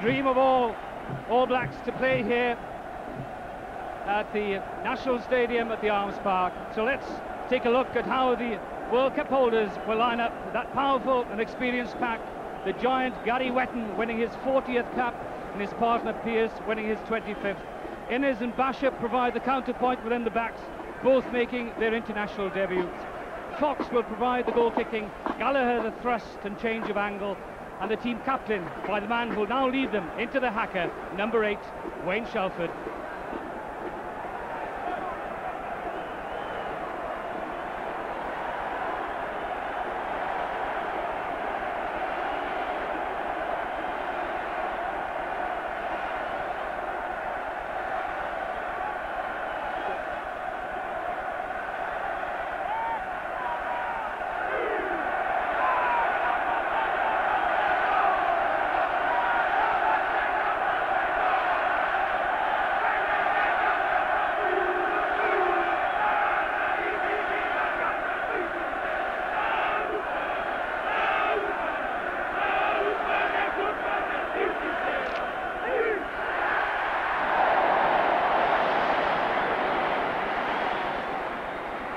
dream of all Blacks to play here at the National Stadium at the Arms Park. So let's take a look at how the World Cup holders will line up. That powerful and experienced pack. The giant Gary Wetton winning his 40th cap and his partner Pearce winning his 25th. Innes and Bachop provide the counterpoint within the backs, both making their international debuts. Fox will provide the goal kicking, Gallagher the thrust and change of angle, and the team captain by the man who will now lead them into the haka, number 8, Wayne Shelford.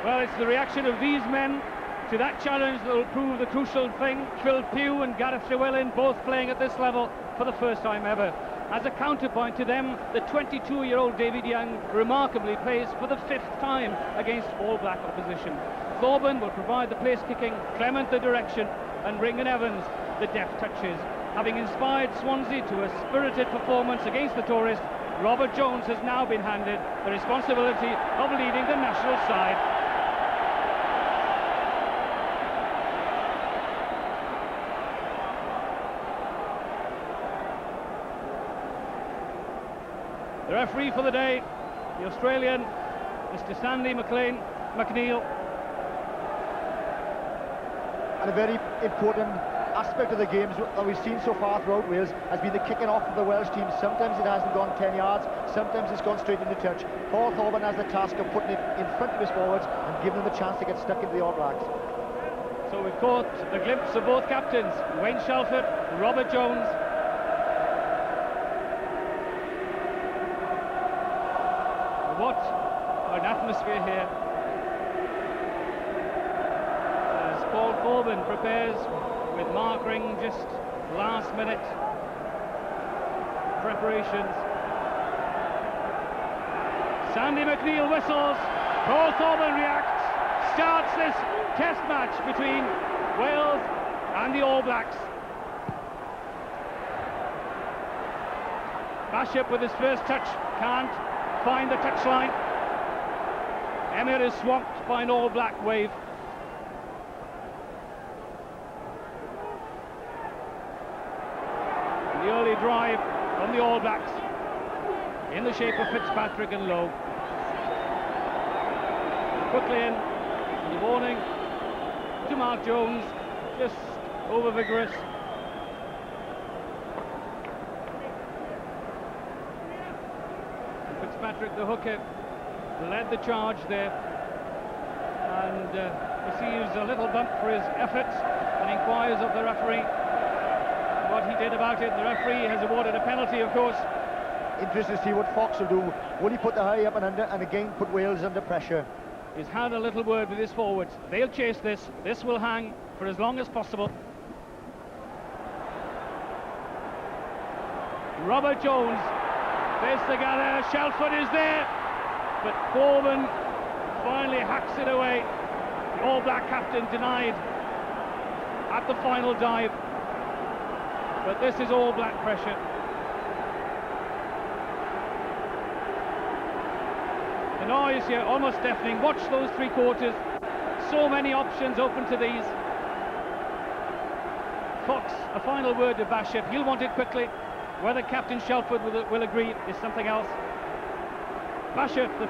Well, it's the reaction of these men to that challenge that will prove the crucial thing. Phil Pugh and Gareth Llewellyn both playing at this level for the first time ever. As a counterpoint to them, the 22-year-old David Young remarkably plays for the 5th time against All Black opposition. Thorburn will provide the place kicking, Clement the direction, and Ringan Evans the deft touches. Having inspired Swansea to a spirited performance against the tourists, Robert Jones has now been handed the responsibility of leading the national side. The referee for the day, the Australian, Mr. Stanley MacNeill. And a very important aspect of the games that we've seen so far throughout Wales has been the kicking off of the Welsh team. Sometimes it hasn't gone 10 yards, sometimes it's gone straight into touch. Paul Thorburn has the task of putting it in front of his forwards and giving them a chance to get stuck into the All Blacks. So we've caught a glimpse of both captains, Wayne Shelford, Robert Jones. What an atmosphere here as Paul Thorburn prepares with Mark Ring, just last minute preparations. Sandy MacNeill whistles, Paul Thorburn reacts, starts this test match between Wales and the All Blacks. Bachop with his first touch, can't find the touchline. Emir is swamped by an All Black wave. The early drive from the All Blacks in the shape of Fitzpatrick and Lowe. Quickly in, and the warning to Mark Jones, just over vigorous. Fitzpatrick, the hooker, led the charge there and receives a little bump for his efforts and inquires of the referee what he did about it. The referee has awarded a penalty, of course. Interesting to see what Fox will do. Will he put the high up and under and again put Wales under pressure? He's had a little word with his forwards. They'll chase this. This will hang for as long as possible. Robert Jones, there's the gather. Shelford is there, but Thorburn finally hacks it away. The All Black captain denied at the final dive, but this is All Black pressure. The noise here almost deafening. Watch those three quarters. So many options open to these. Fox, a final word to Bachop. He'll want it quickly. Whether Captain Shelford will agree is something else. Bachop, the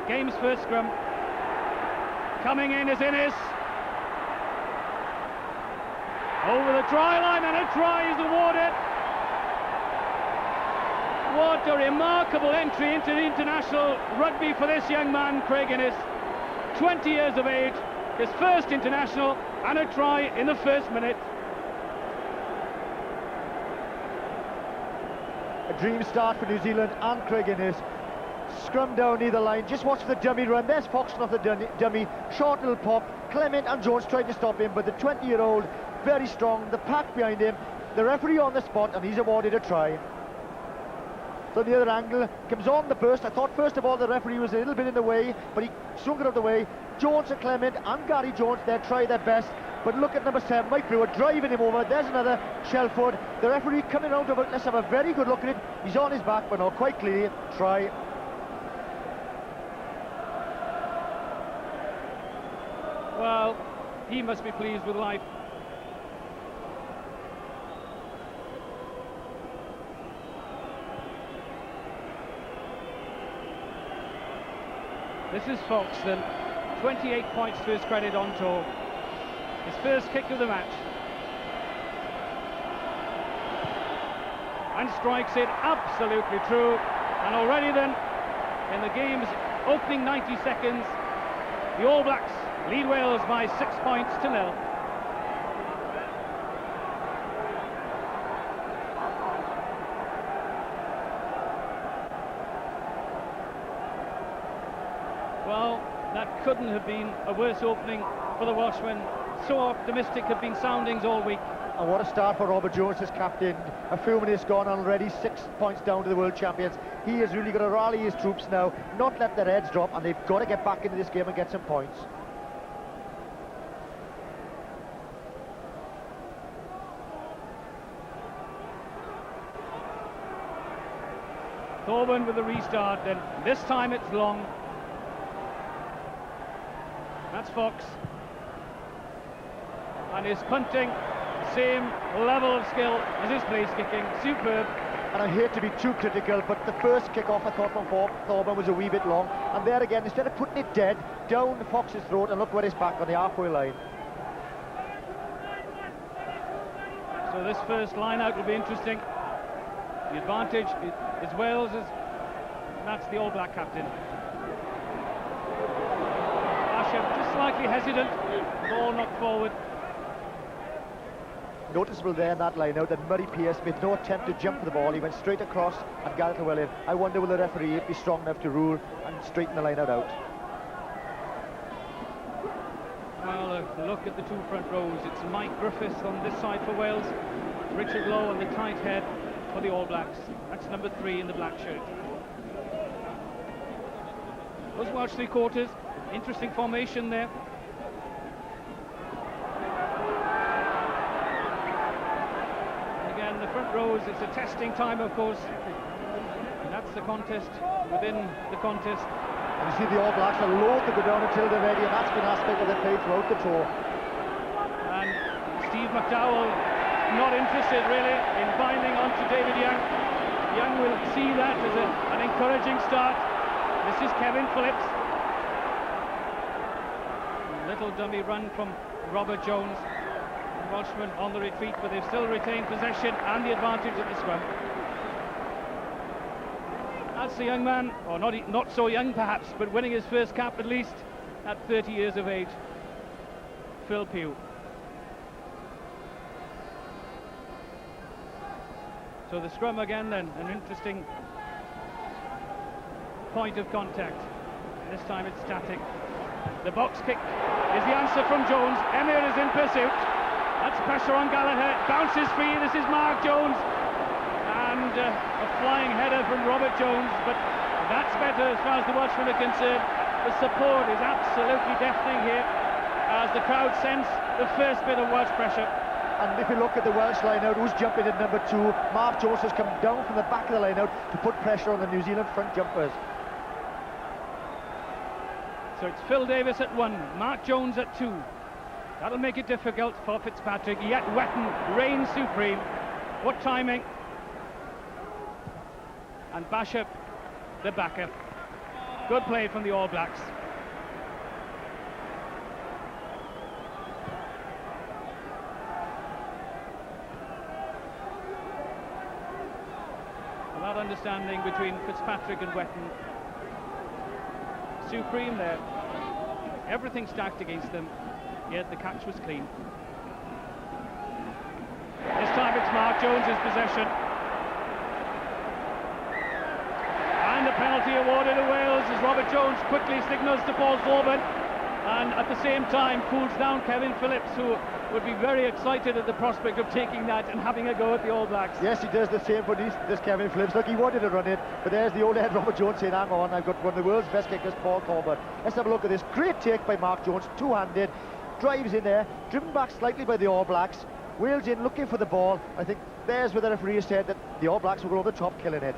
game's first scrum. Coming in is Innes. Over the try line, and a try is awarded. What a remarkable entry into the international rugby for this young man, Craig Innes. 20 years of age, his first international, and a try in the first minute. dream start for New Zealand and Craig Innes. Scrum down either line, just watch the dummy run. There's Foxton off the dummy, short little pop. Clement and Jones tried to stop him, but the 20-year-old, very strong, the pack behind him, the referee on the spot, and he's awarded a try. So the other angle comes on the burst. I thought first of all the referee was a little bit in the way, but he soon got out of the way. Jones and Clement and Gary Jones there try their best, but look at number 7, Mike Brewer, driving him over. There's another Shelford. The referee coming out of it. Let's have a very good look at it. He's on his back, but not quite clearly. Try. Well, he must be pleased with life. This is Foxton, 28 points to his credit on tour. His first kick of the match. And strikes it absolutely true. And already then, in the game's opening 90 seconds, the All Blacks lead Wales by 6 points to 0. Well, that couldn't have been a worse opening for the Welshmen. So optimistic have been soundings all week. And what a start for Robert Jones as captain. A few minutes gone and already 6 points down to the world champions. He has really got to rally his troops now, not let their heads drop, and they've got to get back into this game and get some points. Thorburn with the restart, then this time it's long. That's Fox. And his punting, same level of skill as his place kicking, superb. And I hate to be too critical, but the first kick-off I thought from Thorburn was a wee bit long. And there again, instead of putting it dead down Fox's throat, and look where it's back on the halfway line. So this first line out will be interesting. The advantage is Wales', and that's the All Black captain. Bachop just slightly hesitant, ball knocked forward. Noticeable there in that line out that Murray Pearce made no attempt to jump for the ball. He went straight across and got it well in. I wonder will the referee be strong enough to rule and straighten the line out. Well, look at the two front rows. It's Mike Griffiths on this side for Wales, Richard Lowe on the tight head for the All Blacks. That's number 3 in the black shirt. Those Welsh three-quarters, interesting formation there. And again, the front rows, it's a testing time, of course. And that's the contest within the contest. And you see the All Blacks are loath to go down until they're ready, and that's been an aspect of their play throughout the tour. And Steve McDowell not interested really in binding onto David Young. Young will see that as an encouraging start. This is Kevin Phillips. Little dummy run from Robert Jones. Welshmen on the retreat, but they've still retained possession and the advantage at the scrum. That's the young man, or not so young perhaps, but winning his first cap at least at 30 years of age. Phil Pugh. So the scrum again then, an interesting point of contact. This time it's static. The box kick is the answer from Jones. Emir is in pursuit. That's pressure on Gallagher. Bounces free. This is Mark Jones. And a flying header from Robert Jones. But that's better as far as the Welshmen are concerned. The support is absolutely deafening here as the crowd sense the first bit of Welsh pressure. And if you look at the Welsh line-out, who's jumping at number 2? Mark Jones has come down from the back of the line-out to put pressure on the New Zealand front jumpers. So it's Phil Davis at 1, Mark Jones at 2. That'll make it difficult for Fitzpatrick, yet Wetton reigns supreme. What timing. And Bachop, the backer. Good play from the All Blacks. That understanding between Fitzpatrick and Wetton. Supreme there. Everything stacked against them, yet the catch was clean. This time it's Mark Jones's possession. penalty awarded to Wales as Robert Jones quickly signals to Paul Thorburn, and at the same time cools down Kevin Phillips, who would be very excited at the prospect of taking that and having a go at the All Blacks. Yes, he does the same for this Kevin Phillips. Look, he wanted to run it, but there's the old head Robert Jones saying, hang on, I've got one of the world's best kickers, Paul Thorburn. Let's have a look at this. Great take by Mark Jones, two-handed, drives in there, driven back slightly by the All Blacks. Wales in looking for the ball. I think there's where the referee said that the All Blacks will go over the top, killing it.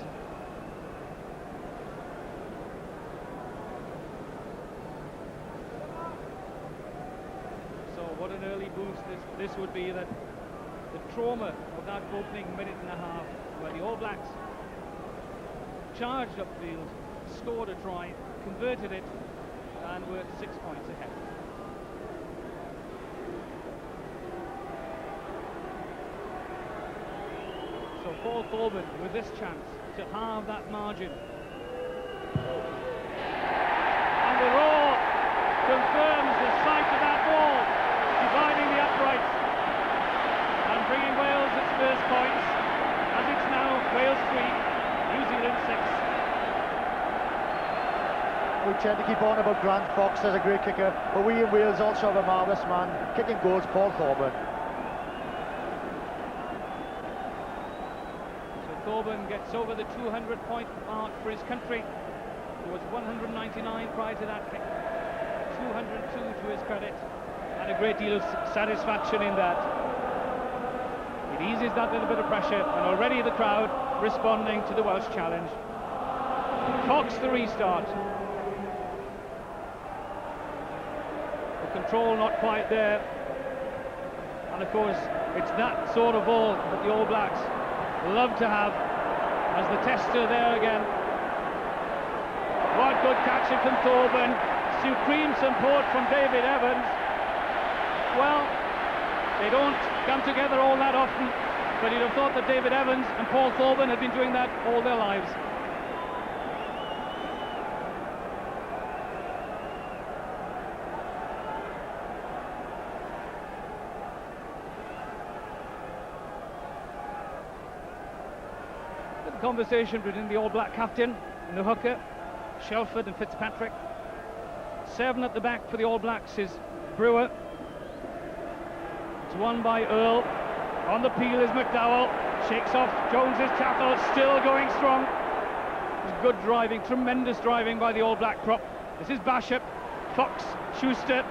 What an early boost this would be. That the trauma of that opening minute and a half, where the All Blacks charged upfield, scored a try, converted it, and were 6 points ahead. So Paul Thorburn with this chance to halve that margin, and the roar confirms the sight of that ball dividing the uprights and bringing Wales its first points, as it's now Wales 3, New Zealand 6. We tend to keep on about Grant Fox as a great kicker, but we in Wales also have a marvellous man kicking goals, Paul Thorburn. So Thorburn gets over the 200-point mark for his country. There was 199 prior to that kick, 202 to his credit, and a great deal of satisfaction in that. It eases that little bit of pressure, and already the crowd responding to the Welsh challenge. Fox the restart. The control not quite there, and of course it's that sort of ball that the All Blacks love to have, as the tester there again. What good catching from Thorburn, supreme support from David Evans. Well, they don't come together all that often, but you'd have thought that David Evans and Paul Thorburn had been doing that all their lives. The conversation between the All Black captain and the hooker, Shelford and Fitzpatrick. 7 at the back for the All Blacks is Brewer. It's won by Earl. On the peel is McDowell. Shakes off Jones's tackle. Still going strong. It's good driving, tremendous driving by the All Black prop. This is Bachop. Fox, Schuster.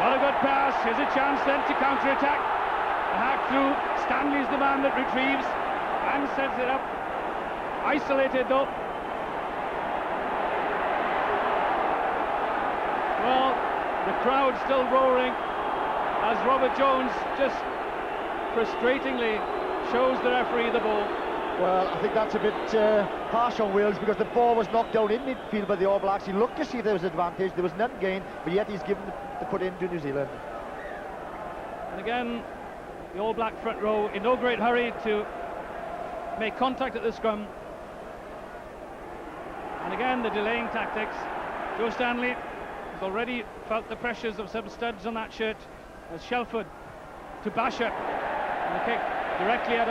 Not a good pass. Here's a chance then to counter-attack. A hack through. Stanley's the man that retrieves and sets it up. Isolated though. Well, the crowd still roaring as Robert Jones just frustratingly shows the referee the ball. Well, I think that's a bit harsh on Wales, because the ball was knocked down in midfield by the All Blacks. He looked to see there was advantage. There was none gained, but yet he's given the put into New Zealand. And again, the All Black front row in no great hurry to make contact at the scrum. And again, the delaying tactics. Joe Stanley has already felt the pressures of some studs on that shirt, as Shelford to Bachop, and the kick directly out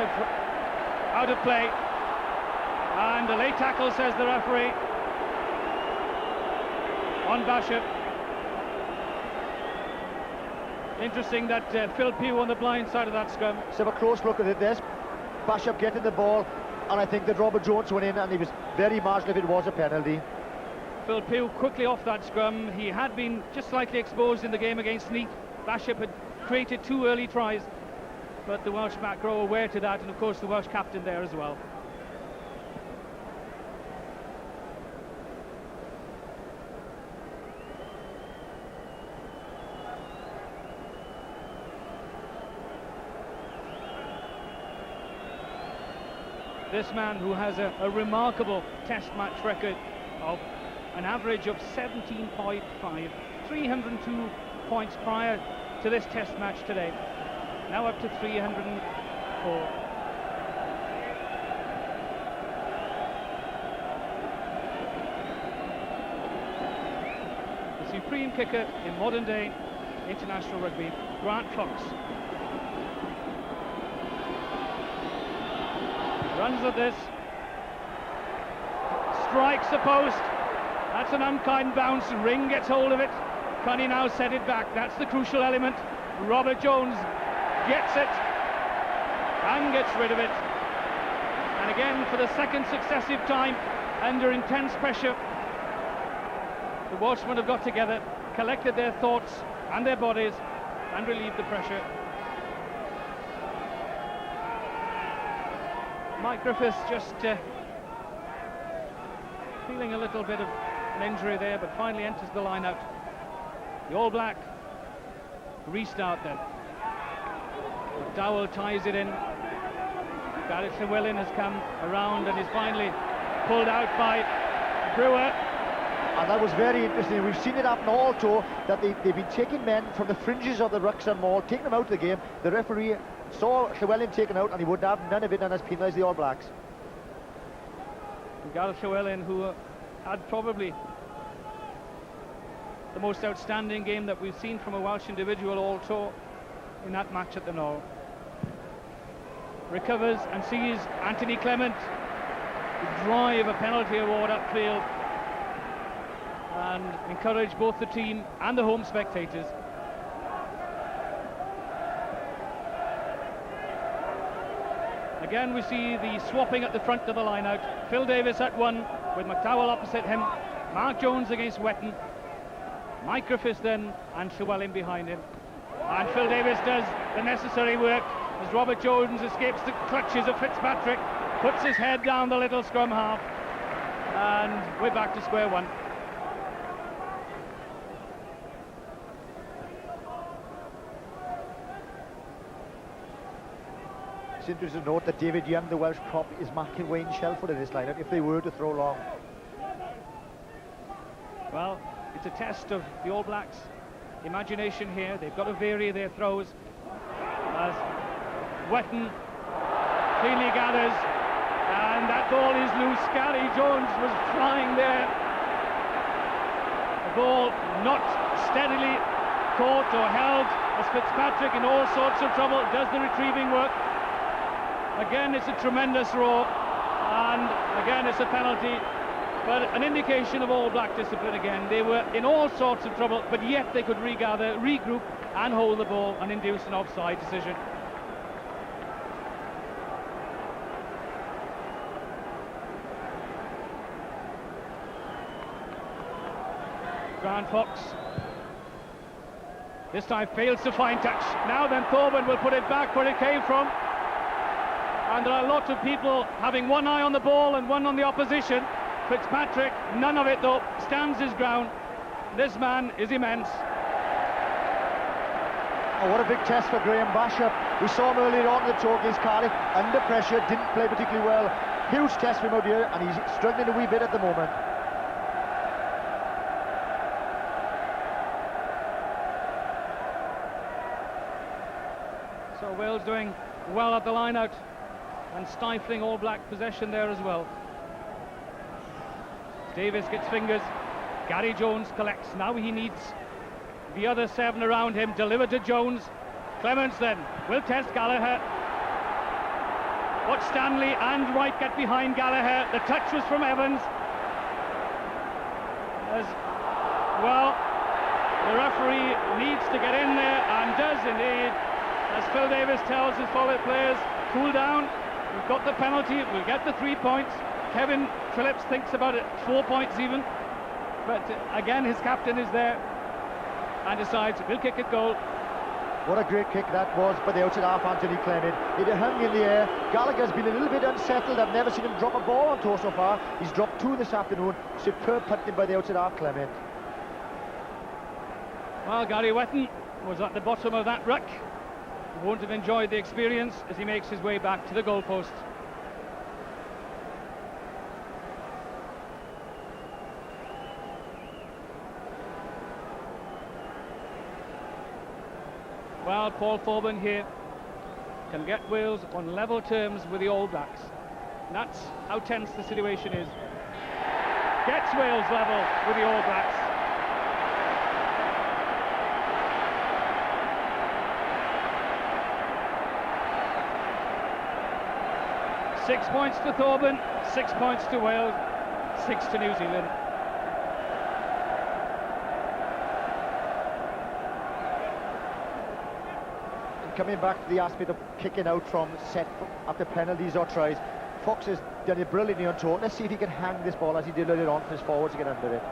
of play, and a late tackle, says the referee, on Bachop. Interesting that Phil Pugh on the blind side of that scrum. Let's have a close look at it. There's Bachop getting the ball, and I think that Robert Jones went in, and he was very marginal if it was a penalty. Phil Pugh quickly off that scrum. He had been just slightly exposed in the game against Neath. Bachop had created 2 early tries, but the Welsh back row aware to that, and of course the Welsh captain there as well. This man, who has a remarkable test match record of an average of 17.5, 302 points prior to this test match today, now up to 304. The supreme kicker in modern day international rugby, Grant Fox. Runs at this, strikes the post. That's an unkind bounce. Ring gets hold of it. Can he now set it back? That's the crucial element. Robert Jones gets it and gets rid of it. And again, for the second successive time, under intense pressure, the Welshmen have got together, collected their thoughts and their bodies, and relieved the pressure. Mike Griffiths just feeling a little bit of an injury there, but finally enters the line-out. The All Black restart then. McDowell ties it in. Gareth Llewellyn has come around and is finally pulled out by Brewer. And that was very interesting. We've seen it happen also, that they've been taking men from the fringes of the rucks and maul, taking them out of the game. The referee saw Llewellyn taken out and he would have none of it and has penalised the All Blacks. Gareth Llewellyn, who had probably the most outstanding game that we've seen from a Welsh individual all tour in that match at the Knoll. Recovers and sees Anthony Clement drive a penalty award upfield and encourage both the team and the home spectators. Again, we see the swapping at the front of the line-out. Phil Davis at one, with McDowell opposite him. Mark Jones against Wetton. Mike Griffiths then, and Llewellyn behind him. And Phil Davis does the necessary work as Robert Jones escapes the clutches of Fitzpatrick, puts his head down the little scrum half, and we're back to square one. It's interesting to note that David Young, the Welsh prop, is marking Wayne Shelford in this lineup if they were to throw long. Well, it's a test of the All Blacks' imagination here. They've got to vary their throws as Wetton cleanly gathers, and that ball is loose. Gary Jones was flying there. The ball not steadily caught or held as Fitzpatrick, in all sorts of trouble, does the retrieving work. Again, it's a tremendous roar, and again it's a penalty, but an indication of All Black discipline again. They were in all sorts of trouble, but yet they could regather, regroup and hold the ball and induce an offside decision. Grant Fox this time fails to find touch. Now then, Thorburn will put it back where it came from. And there are lots of people having one eye on the ball and one on the opposition. Fitzpatrick, none of it though, stands his ground. This man is immense. Oh, what a big test for Graham Bachop. We saw him earlier on in the tour against Cardiff, under pressure, didn't play particularly well. Huge test for him out here, and he's struggling a wee bit at the moment. So Wales doing well at the line-out and stifling All Black possession there as well. Davis gets fingers. Gary Jones collects. Now he needs the other seven around him. Delivered to Jones. Clements then will test Gallagher. Watch Stanley and Wright get behind Gallagher. The touch was from Evans. As well, the referee needs to get in there, and does indeed. As Phil Davis tells his forward players, cool down. We've got the penalty, we'll get the 3 points. Kevin Phillips thinks about it, 4 points even. But again, his captain is there and decides we'll kick it goal. What a great kick that was by the outside half, Anthony Clement. It hung in the air. Gallagher's been a little bit unsettled. I've never seen him drop a ball on tour so far. He's dropped two this afternoon. Superb punting by the outside half, Clement. Well, Gary Wetton was at the bottom of that ruck. He won't have enjoyed the experience as he makes his way back to the goalpost. Well, Paul Thorburn here can get Wales on level terms with the All Blacks. And that's how tense the situation is. Gets Wales level with the All Blacks. .6 points to Thorburn, 6 points to Wales. 6 to New Zealand. And coming back to the aspect of kicking out from set after penalties or tries, Fox has done it brilliantly on tour. Let's see if he can hang this ball as he did earlier on for his forwards to get under it.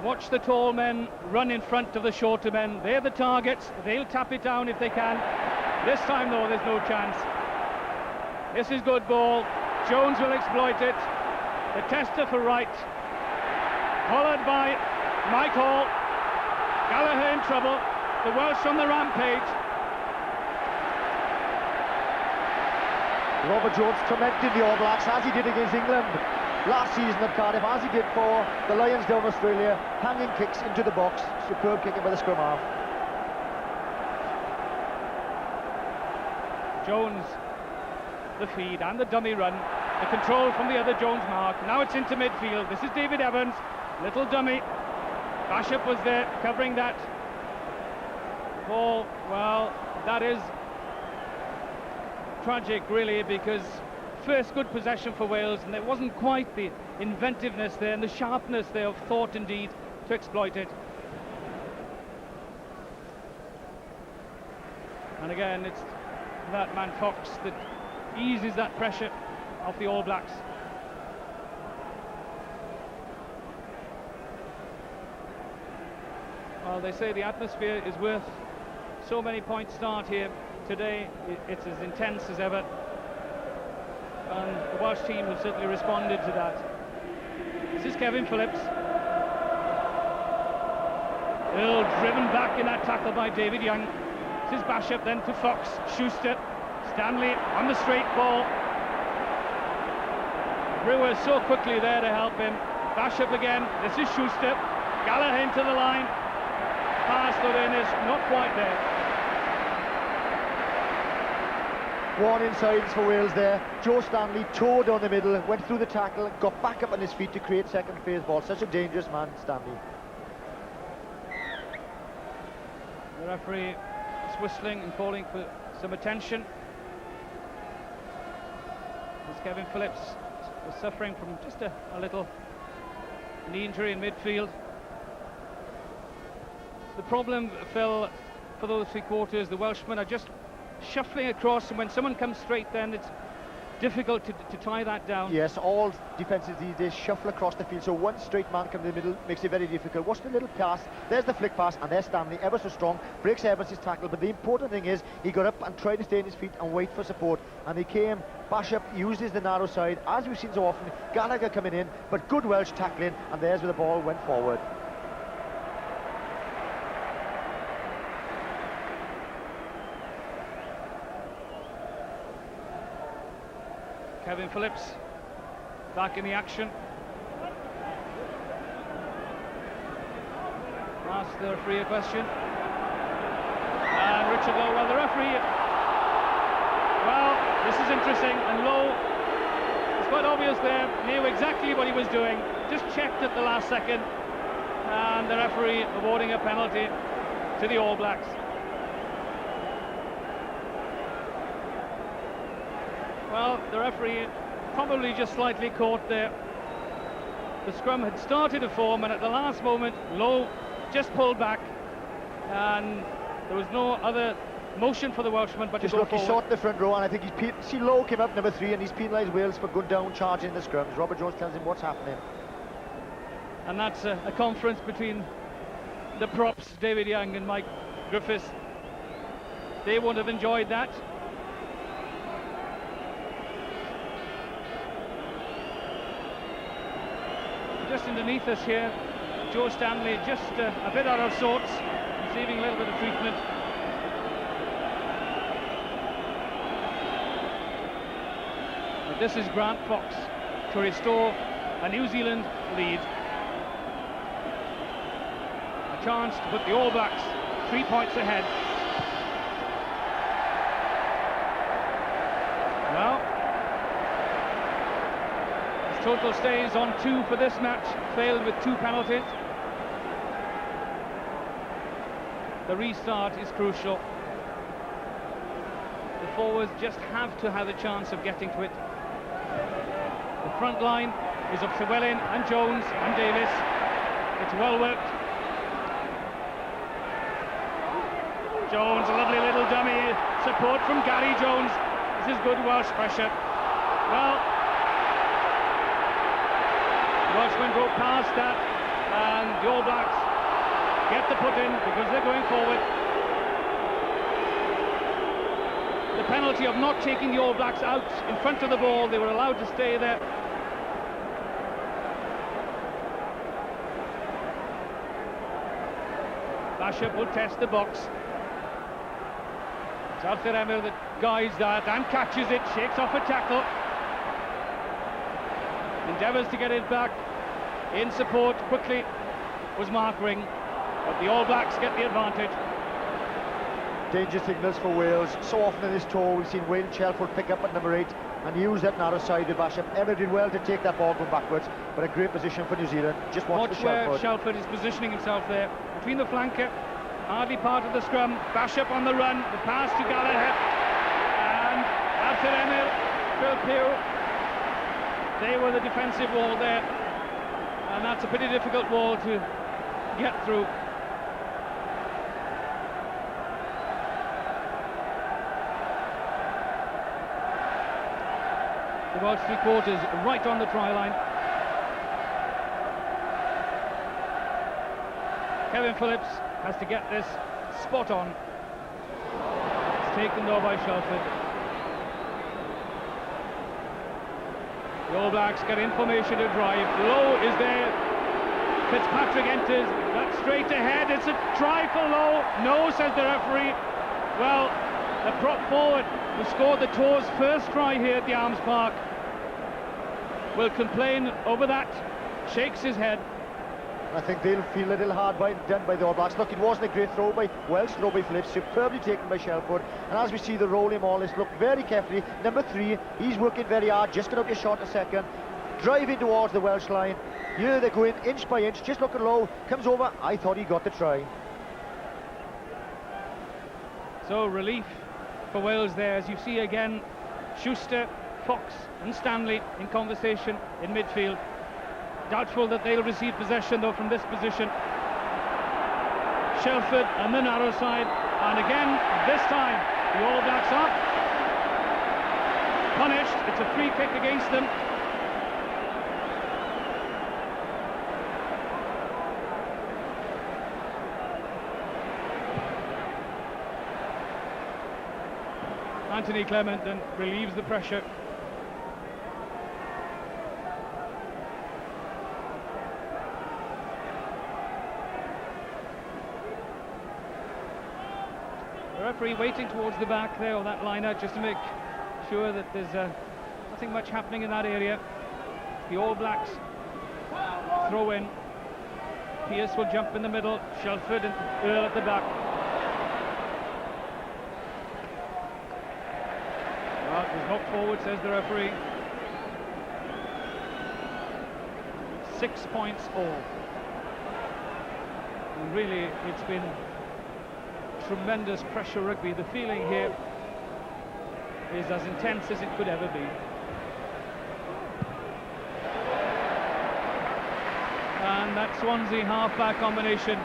Watch the tall men run in front of the shorter men. They're the targets. They'll tap it down if they can. This time, though, there's no chance. This is good ball. Jones will exploit it. The tester for Wright. Followed by Mike Hall. Gallagher in trouble. The Welsh on the rampage. Robert Jones tormenting the All Blacks as he did against England last season at Cardiff, as he did for the Lions down Australia. Hanging kicks into the box. Superb kicking by the scrum half. Jones, the feed and the dummy run. The control from the other Jones mark. Now it's into midfield. This is David Evans. Little dummy. Bachop was there covering that ball. Well, that is tragic, really, because first good possession for Wales, and there wasn't quite the inventiveness there and the sharpness there of thought and deed to exploit it. And again, it's that man Fox that eases that pressure off the All Blacks. Well, they say the atmosphere is worth so many points start here. Today it's as intense as ever, and the Welsh team have certainly responded to that. This is Kevin Phillips. Earl driven back in that tackle by David Young. This is Bachop, then to Fox, Schuster, Stanley on the straight ball. Brewer so quickly there to help him. Bachop again. This is Schuster. Gallagher into the line. Pass though in is not quite there. Warning signs for Wales there. Joe Stanley towed down the middle, went through the tackle, got back up on his feet to create second phase ball. Such a dangerous man, Stanley. The referee is whistling and calling for some attention. As Kevin Phillips was suffering from just a little knee injury in midfield. The problem, Phil, for those three quarters, the Welshmen are just shuffling across, and when someone comes straight, then it's difficult to tie that down. Yes, all defences these days shuffle across the field, so one straight man coming in the middle makes it very difficult. Watch the little pass. There's the flick pass, and there's Stanley, ever so strong, breaks Evans' tackle, but the important thing is he got up and tried to stay on his feet and wait for support, and he came. Bachop uses the narrow side, as we've seen so often. Gallagher coming in, but good Welsh tackling, and there's where the ball went forward. Kevin Phillips back in the action. Ask the referee a question. And Richard Lowe, well, the referee, well, this is interesting, and Lowe, it's quite obvious there, knew exactly what he was doing, just checked at the last second, and the referee awarding a penalty to the All Blacks. Well, the referee probably just slightly caught there. The scrum had started to form, and at the last moment, Lowe just pulled back, and there was no other motion for the Welshman but just to go look, forward. he sought the front row, and I think see Lowe came up number 3, and he's penalised Wales for going down, charging the scrums. Robert Jones tells him what's happening. And that's a conference between the props, David Young and Mike Griffiths. They won't have enjoyed that. Just underneath us here, Joe Stanley, just a bit out of sorts, receiving a little bit of treatment. But this is Grant Fox to restore a New Zealand lead. A chance to put the All Blacks 3 points ahead. Well, total stays on 2 for this match, failed with 2 penalties. The restart is crucial. The forwards just have to have a chance of getting to it. The front line is up Llewellyn and Jones and Davis. It's well worked. Jones, a lovely little dummy. Support from Gary Jones. This is good Welsh pressure. Well, the Welshmen go past that, and the All Blacks get the put in because they're going forward. The penalty of not taking the All Blacks out in front of the ball, they were allowed to stay there. Bachop will test the box. It's Arthur Emmer that guides that and catches it, shakes off a tackle. Endeavours to get it back. In support quickly was Mark Ring, but the All Blacks get the advantage. Danger signals for Wales. So often in this tour we've seen Wayne Shelford pick up at number 8 and use that narrow side with Bachop. Emmer did well to take that ball going backwards, but a great position for New Zealand. Just watch for where Shelford. Shelford is positioning himself there between the flanker, hardly part of the scrum. Bachop on the run, the pass to Gallagher, and Arthur Emmer, Phil Pugh. They were the defensive wall there, and that's a pretty difficult wall to get through. The Welsh three-quarters right on the try line. Kevin Phillips has to get this spot on. It's taken though by Shelford. The All Blacks get in formation to drive. Lowe is there. Fitzpatrick enters. That's straight ahead. It's a try for Lowe. No, says the referee. Well, the prop forward who scored the tour's first try here at the Arms Park will complain over that. Shakes his head. I think they'll feel a little hard done by the All Blacks. Look, it wasn't a great throw by Welsh, throw by Phillips, superbly taken by Shelford. And as we see the rolling ball, let's look very carefully. Number 3, he's working very hard, just got up your shot a second, driving towards the Welsh line. Here they're going inch by inch. Just look at Lowe, comes over. I thought he got the try. So relief for Wales there, as you see again. Schuster, Fox and Stanley in conversation in midfield. Doubtful that they'll receive possession though from this position. Shelford on the narrow side, and again this time the All Blacks are punished. It's a free kick against them. Anthony Clement then relieves the pressure. The referee waiting towards the back there on that liner just to make sure that there's nothing much happening in that area. The All Blacks throw in. Pearce will jump in the middle. Shelford and Earl at the back. Well, it was knocked forward, says the referee. 6 points all. And really, it's been tremendous pressure rugby. The feeling here is as intense as it could ever be. And that Swansea half-back combination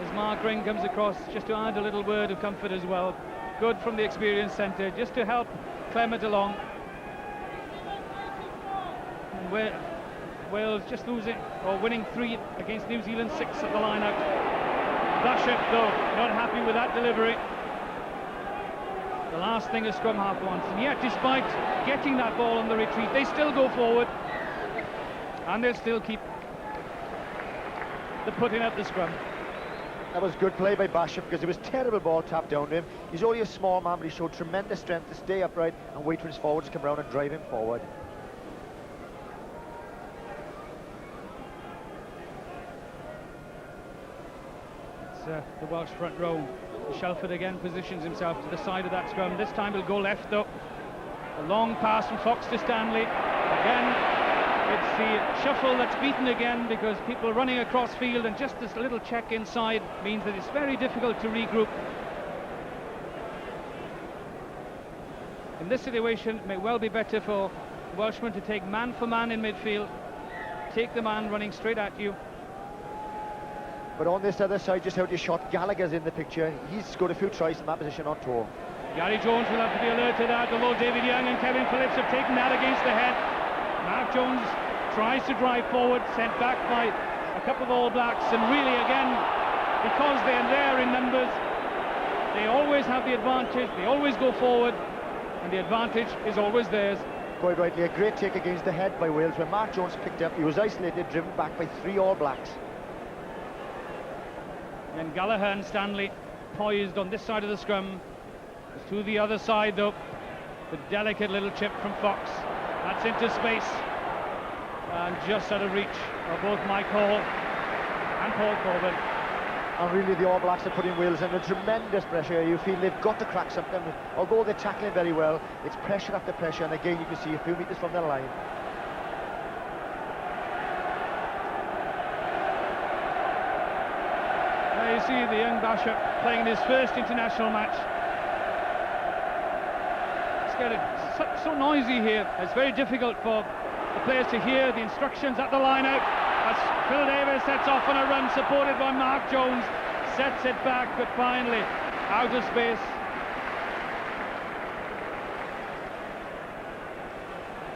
as Mark Ring comes across just to add a little word of comfort as well. Good from the experience centre just to help Clement along. And Wales just losing or winning 3 against New Zealand 6 at the line-out. Bachop though not happy with that delivery. The last thing a scrum half wants, and yet despite getting that ball on the retreat they still go forward and they'll still keep the putting at the scrum. That was good play by Bachop because it was terrible ball tapped down to him. He's only a small man, but he showed tremendous strength to stay upright and wait for his forwards to come around and drive him forward. It's the Welsh front row. Shelford again positions himself to the side of that scrum. This time he'll go left though. A long pass from Fox to Stanley. Again, it's the shuffle that's beaten again because people are running across field, and just this little check inside means that it's very difficult to regroup. In this situation, it may well be better for Welshman to take man for man in midfield, take the man running straight at you. But on this other side, just out your shot, Gallagher's in the picture. He's scored a few tries in that position on tour. Gary Jones will have to be alert to that, although David Young and Kevin Phillips have taken that against the head. Mark Jones tries to drive forward, sent back by a couple of All Blacks, and really again, because they're there in numbers, they always have the advantage, they always go forward, and the advantage is always theirs. Quite rightly, a great take against the head by Wales. When Mark Jones picked up, he was isolated, driven back by 3 All Blacks. And Gallagher and Stanley poised on this side of the scrum. To the other side though, the delicate little chip from Fox. That's into space, and just out of reach of both Mike Hall and Paul Thorburn. And really the All Blacks are putting Wales under tremendous pressure. You feel they've got to crack something. Although they're tackling very well, it's pressure after pressure, and again you can see a few metres from the line. There you see the young Bachop playing his first international match. It's getting so noisy here. It's very difficult for the players to hear the instructions at the line-out. As Phil Davis sets off on a run, supported by Mark Jones, sets it back, but finally out of space.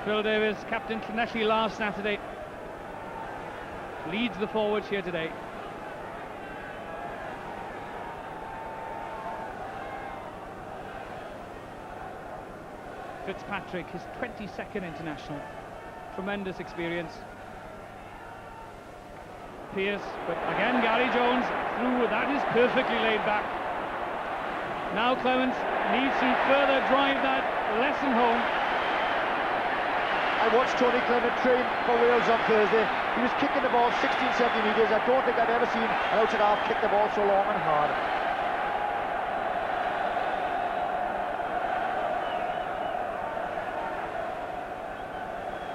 Phil Davis, captain Llanelli last Saturday, leads the forwards here today. Fitzpatrick, his 22nd international, tremendous experience. Pierce, but again Gary Jones through, that is perfectly laid back. Now Clements needs to further drive that lesson home. I watched Tony Clement train for Wales on Thursday. He was kicking the ball 16-17 metres. I don't think I've ever seen an out-and-half kick the ball so long and hard.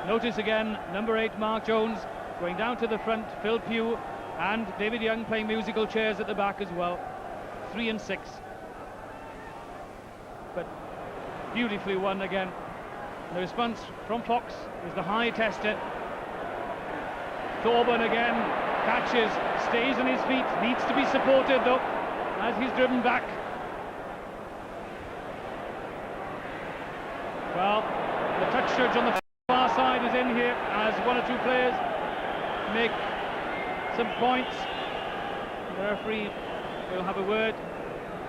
Notice again, number 8 Mark Jones going down to the front, Phil Pugh and David Young playing musical chairs at the back as well. 3 and 6. But beautifully won again. The response from Fox is the high tester. Thorburn again catches, stays on his feet, needs to be supported though as he's driven back. Well, the touch judge on the far side is in here as 1 or 2 players make some points. The referee will have a word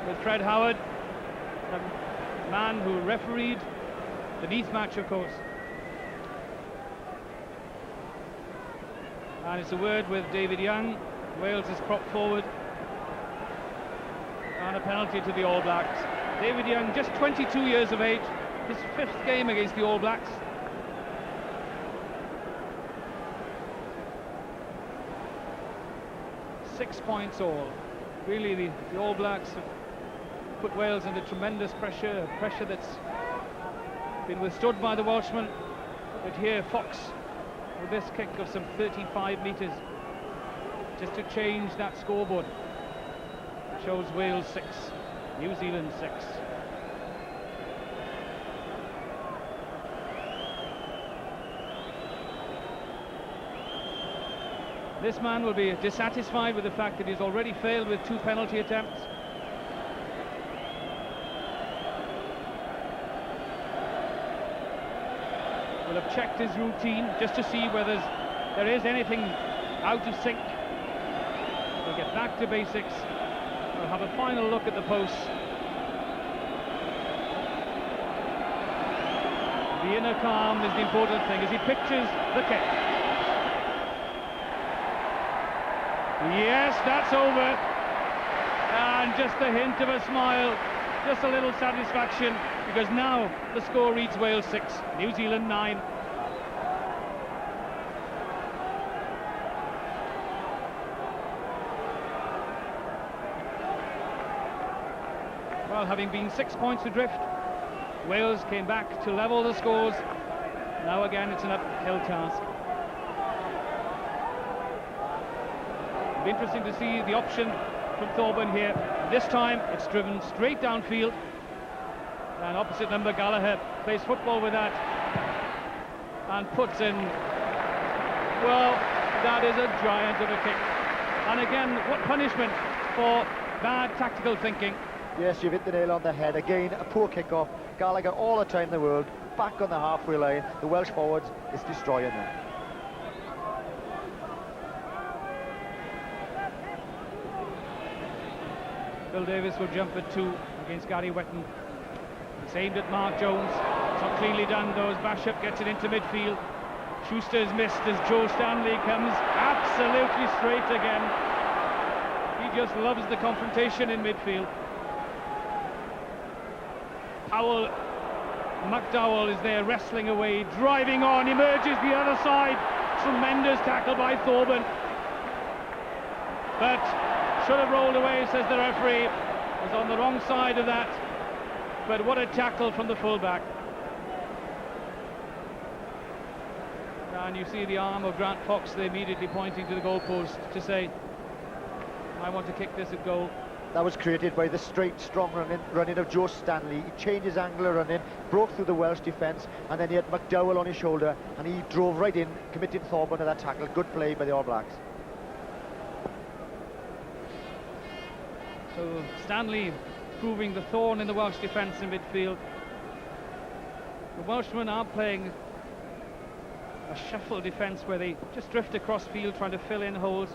with Fred Howard, the man who refereed the Neath match, of course. And it's a word with David Young. Wales is propped forward. And a penalty to the All Blacks. David Young, just 22 years of age, his 5th game against the All Blacks. Six points all. Really, the All Blacks have put Wales under tremendous pressure, a pressure that's been withstood by the Welshman. But here, Fox with this kick of some 35 metres, just to change that scoreboard. It shows Wales 6, New Zealand 6. This man will be dissatisfied with the fact that he's already failed with 2 penalty attempts. Will have checked his routine just to see whether there is anything out of sync. We'll get back to basics. We'll have a final look at the posts. The inner calm is the important thing as he pictures the kick. Yes, that's over. And just a hint of a smile, just a little satisfaction, because now the score reads Wales 6, New Zealand 9. Well, having been 6 points adrift, Wales came back to level the scores. Now again it's an uphill task. It'll be interesting to see the option from Thorburn here. This time it's driven straight downfield, and opposite number Gallagher plays football with that. and puts in, well, that is a giant of a kick. And again, what punishment for bad tactical thinking. Yes, you've hit the nail on the head. Again, a poor kick-off. Gallagher all the time in the world, back on the halfway line. The Welsh forwards is destroying them. Phil Davis will jump at 2 against Gary Wetton. It's aimed at Mark Jones. It's not cleanly done though as Bachop gets it into midfield. Schuster's missed as Joe Stanley comes absolutely straight again. He just loves the confrontation in midfield. McDowell is there wrestling away, driving on, emerges the other side. Tremendous tackle by Thorburn. But should have rolled away, says the referee. Was on the wrong side of that. But what a tackle from the fullback. And you see the arm of Grant Fox there immediately pointing to the goalpost to say, I want to kick this at goal. That was created by the straight, strong running of Joe Stanley. He changed his angle of running, broke through the Welsh defence, and then he had McDowell on his shoulder, and he drove right in, committing Thorburn to that tackle. Good play by the All Blacks. So Stanley proving the thorn in the Welsh defence in midfield. The Welshmen are playing a shuffle defence where they just drift across field trying to fill in holes.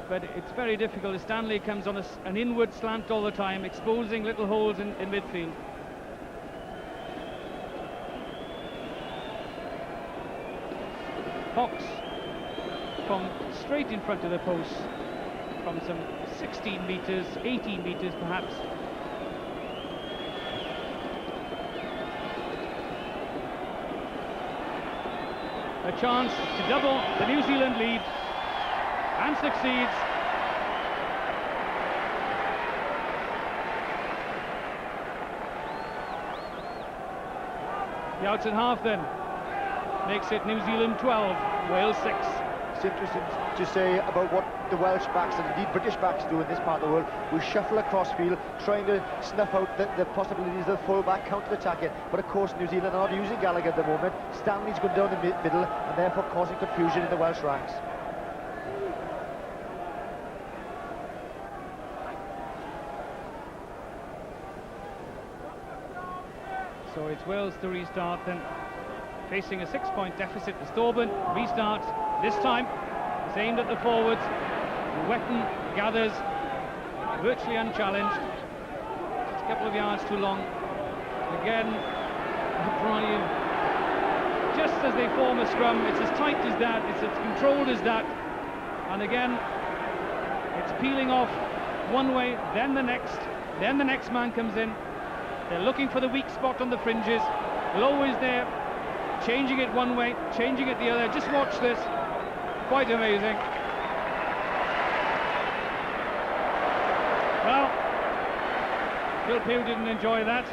But it's very difficult as Stanley comes on an inward slant all the time, exposing little holes in midfield. Fox from straight in front of the post, from some 16 metres, 18 metres perhaps. A chance to double the New Zealand lead, and succeeds. The outs in half then makes it New Zealand 12, Wales 6. It's interesting to say about what the Welsh backs and indeed British backs do in this part of the world. We shuffle across field, trying to snuff out the possibilities of the full-back counter-attacking. But of course New Zealand are not using Gallagher at the moment. Stanley's going down the middle and therefore causing confusion in the Welsh ranks. So it's Wales to restart then, facing a 6-point deficit as Thorburn restarts. This time it's aimed at the forwards. Wetton gathers, virtually unchallenged. Just a couple of yards too long. Again, O'Brien, just as they form a scrum, it's as tight as that, it's as controlled as that. And again, it's peeling off one way, then the next man comes in. They're looking for the weak spot on the fringes. Lowe is there, changing it one way, changing it the other. Just watch this. Quite amazing. Well, Phil Pugh didn't enjoy that.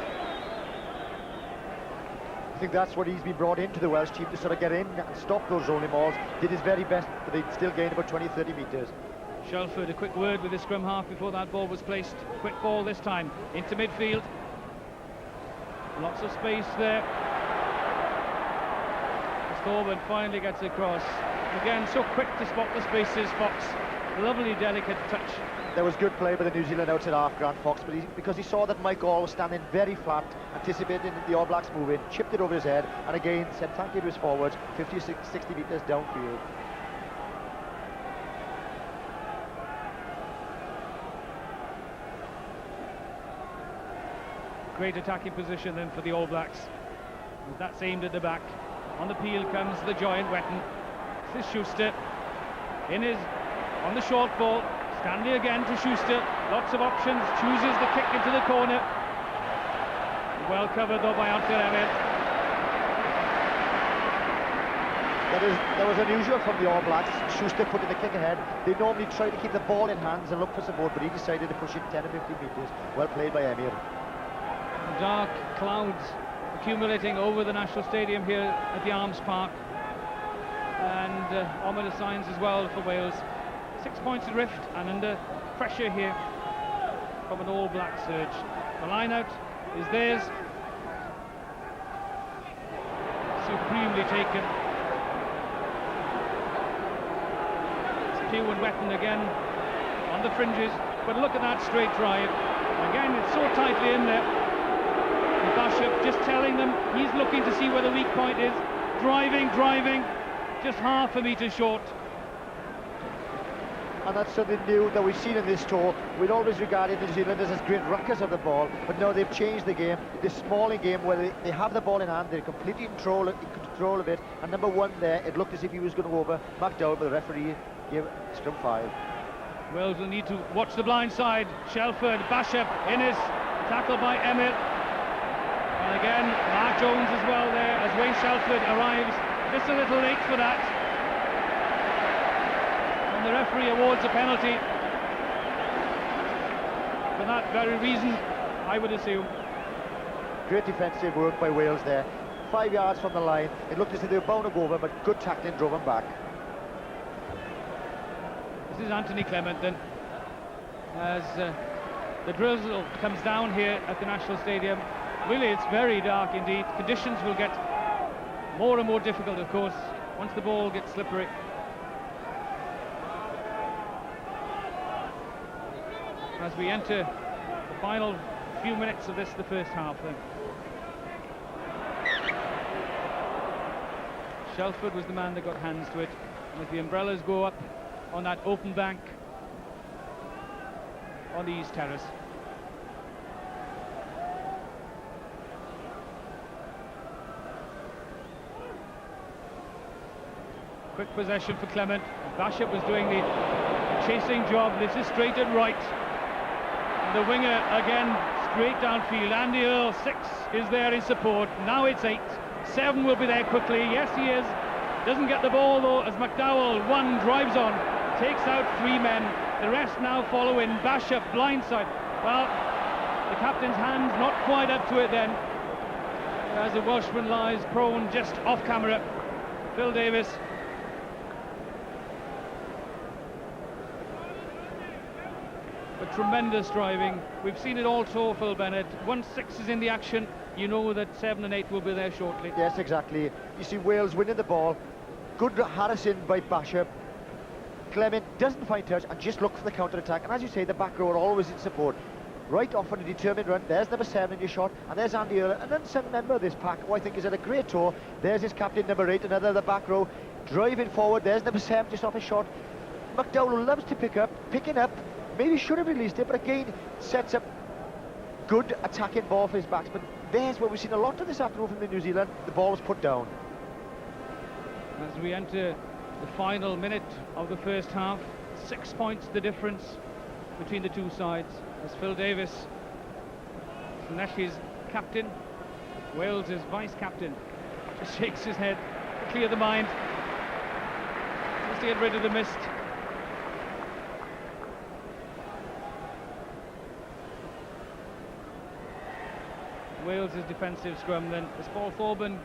I think that's what he's been brought into the Welsh team, to sort of get in and stop those rolling balls. Did his very best, but they still gained about 20-30 metres. Shelford, a quick word with the scrum half before that ball was placed. Quick ball this time into midfield. Lots of space there. Thorburn finally gets across. Again, so quick to spot the spaces, Fox. Lovely, delicate touch. There was good play by the New Zealand outside half, Grant Fox, but because he saw that Mike Orr was standing very flat, anticipating the All Blacks moving, chipped it over his head, and again said thank you to his forwards, 50-60 metres downfield. Great attacking position then for the All Blacks. That's aimed at the back. On the peel comes the giant Wetton. This is Schuster on the short ball. Stanley again to Schuster. Lots of options. Chooses the kick into the corner. Well covered though by Arthur Emmett. That was unusual from the All Blacks. Schuster putting the kick ahead. They normally try to keep the ball in hands and look for support, but he decided to push it 10 or 15 metres. Well played by Emir. Dark clouds accumulating over the National Stadium here at the Arms Park, and ominous signs as well for Wales. 6 points adrift and under pressure here from an All Black surge. The line out is theirs. Supremely firmly taken. It's Pew and Wetton again on the fringes, but look at that straight drive. Again, it's so tightly in there. And Bachop just telling them he's looking to see where the weak point is. Driving, just half a metre short. And that's something new that we've seen in this tour. We'd always regarded the New Zealanders as great ruckers of the ball, but now they've changed the game. This smalling game where they have the ball in hand, they're completely in control of it. And number one there, it looked as if he was going to go over MacNeill, but the referee gave scrum 5. Wales will need to watch the blind side. Shelford, Bachop, Innes, tackled by Emmet. And again, Mark Jones as well there as Wayne Shelford arrives. Just a little late for that. And the referee awards a penalty. For that very reason, I would assume. Great defensive work by Wales there. 5 yards from the line. It looked as if they were bound to go over, but good tackling drove them back. This is Anthony Clement then, as the drizzle comes down here at the National Stadium. Really, it's very dark indeed. Conditions will get more and more difficult, of course, once the ball gets slippery. As we enter the final few minutes of this, the first half then. Shelford was the man that got hands to it. And as the umbrellas go up on that open bank on the East Terrace. Quick possession for Clement. Bachop was doing the chasing job. This is straight at Wright. And the winger again straight downfield. Andy Earl, 6 is there in support. Now it's 8. 7 will be there quickly. Yes, he is. Doesn't get the ball though as McDowell, 1, drives on. Takes out 3 men. The rest now follow in. Bachop blindside. Well, the captain's hand's not quite up to it then, as the Welshman lies prone just off camera. Phil Davis. But tremendous driving. We've seen it all tour, Phil Bennett. Once 6 is in the action, you know that 7 and 8 will be there shortly. Yes, exactly. You see Wales winning the ball. Good harassing by Bachop. Clement doesn't find touch and just look for the counter-attack. And as you say, the back row are always in support. Right off on a determined run. There's number 7 in your shot, and there's Andy Earl, an unsung member of this pack, who I think is at a great tour. There's his captain, number 8, another of the back row, driving forward. There's number 7 just off his shot. McDowell loves to picking up. Maybe should have released it, but again sets up good attacking ball for his backs. But there's where we've seen a lot of this afternoon from the New Zealand. The ball was put down. As we enter the final minute of the first half, 6 points the difference between the two sides. As Phil Davis, Llanelli's captain, Wales' vice-captain, just shakes his head, clear the mind, just to get rid of the mist. Wales' defensive scrum then, as Paul Thorburn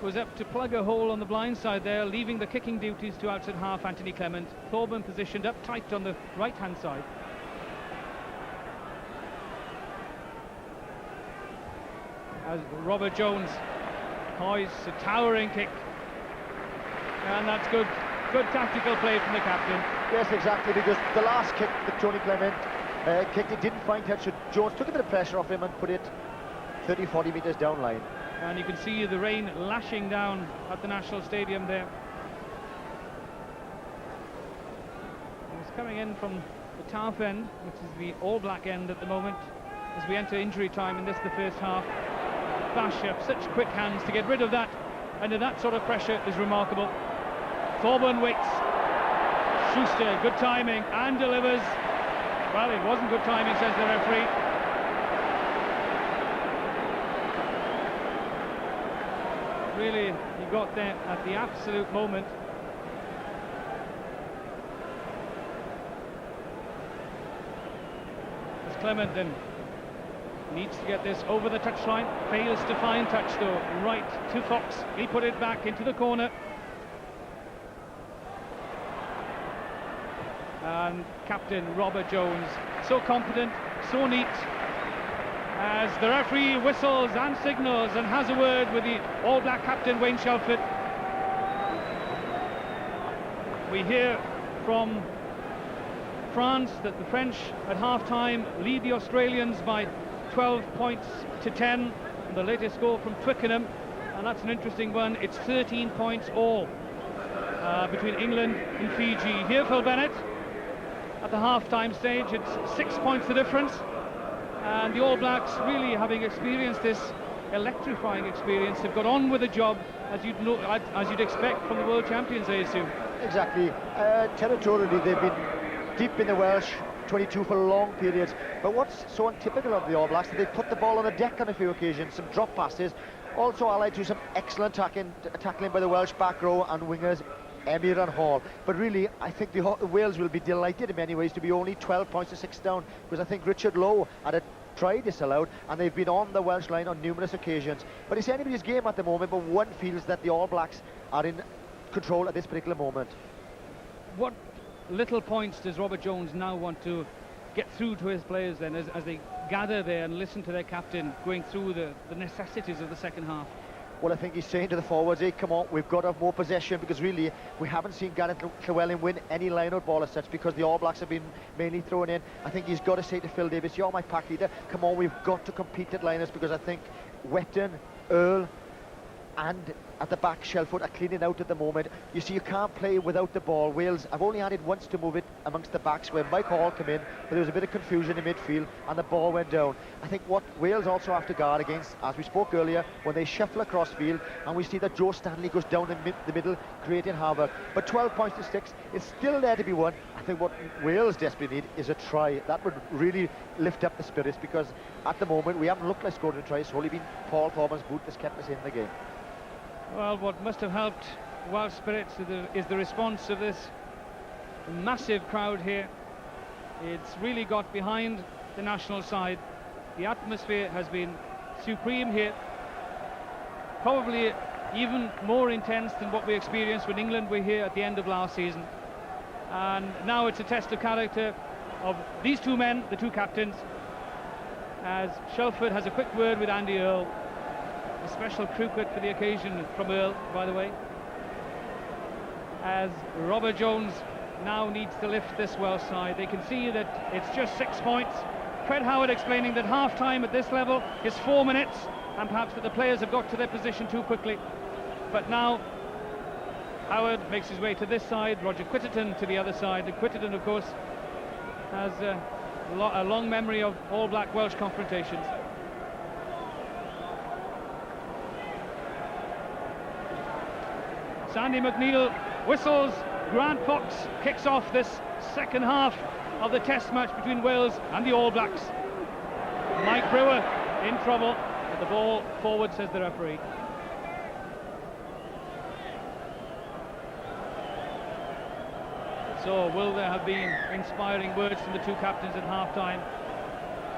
goes up to plug a hole on the blind side there, leaving the kicking duties to outside half Anthony Clement. Thorburn positioned up tight on the right-hand side. As Robert Jones hoists a towering kick. And that's good tactical play from the captain. Yes, exactly, because the last kick that Tony Clement kicked, it didn't find touch, so Jones took a bit of pressure off him and put it 30-40 metres down line. And you can see the rain lashing down at the National Stadium there. It's coming in from the Tarf end, which is the All Black end at the moment, as we enter injury time in this, the first half. Bachop, such quick hands to get rid of that under that sort of pressure is remarkable. Thorburn waits. Schuster, good timing, and delivers. Well, it wasn't good timing, says the referee. Really, he got there at the absolute moment. As Clement then needs to get this over the touchline, fails to find touch though. Right to Fox, he put it back into the corner. And captain Robert Jones, so confident, so neat, as the referee whistles and signals and has a word with the All Black captain Wayne Shelford. We hear from France that the French at half-time lead the Australians by 12 points to 10. The latest score from Twickenham, and that's an interesting one. It's 13 points all between England and Fiji. Here, Phil Bennett, at the half-time stage, it's 6 points the difference. And the All Blacks, really having experienced this electrifying experience, have got on with the job as you'd expect from the world champions, I assume. Exactly. Territorially, they've been deep in the Welsh 22 for long periods. But what's so untypical of the All Blacks is they put the ball on the deck on a few occasions, some drop passes, also allied to some excellent tackling by the Welsh back row and wingers Emir and Hall. But really, I think the Wales will be delighted in many ways to be only 12 points to 6 down, because I think Richard Lowe had a try disallowed, and they've been on the Welsh line on numerous occasions. But it's anybody's game at the moment, but one feels that the All Blacks are in control at this particular moment. What little points does Robert Jones now want to get through to his players then, as they gather there and listen to their captain going through the necessities of the second half? Well, I think he's saying to the forwards, hey, come on, we've got to have more possession, because really we haven't seen Gareth Llewellyn win any line-out ball as such, because the All Blacks have been mainly thrown in. I think he's got to say to Phil Davis, you're my pack leader, come on, we've got to compete at liners, because I think Wetton, Earl and at the back, Shelford are cleaning out at the moment. You see, you can't play without the ball. Wales, I've only had it once to move it amongst the backs where Mike Hall came in, but there was a bit of confusion in midfield and the ball went down. I think what Wales also have to guard against, as we spoke earlier, when they shuffle across field and we see that Joe Stanley goes down in the middle, creating havoc. But 12 points to 6, it's still there to be won. I think what Wales desperately need is a try. That would really lift up the spirits, because at the moment we haven't looked like scoring a try. It's only been Paul Thomas' boot that's kept us in the game. Well, what must have helped Welsh spirits is the response of this massive crowd here. It's really got behind the national side. The atmosphere has been supreme here, probably even more intense than what we experienced when England were here at the end of last season. And now it's a test of character of these two men, the two captains, as Shelford has a quick word with Andy Earl. A special crew cut for the occasion from Earl, by the way, as Robert Jones now needs to lift this Welsh side. They can see that it's just 6 points. Fred Howard explaining that half-time at this level is 4 minutes, and perhaps that the players have got to their position too quickly. But now Howard makes his way to this side, Roger Quitterton to the other side. And Quitterton, of course, has a long memory of All Black Welsh confrontations. Sandy MacNeill whistles. Grant Fox kicks off this second half of the test match between Wales and the All Blacks. Mike Brewer in trouble, but the ball forward, says the referee. So will there have been inspiring words from the two captains at half-time?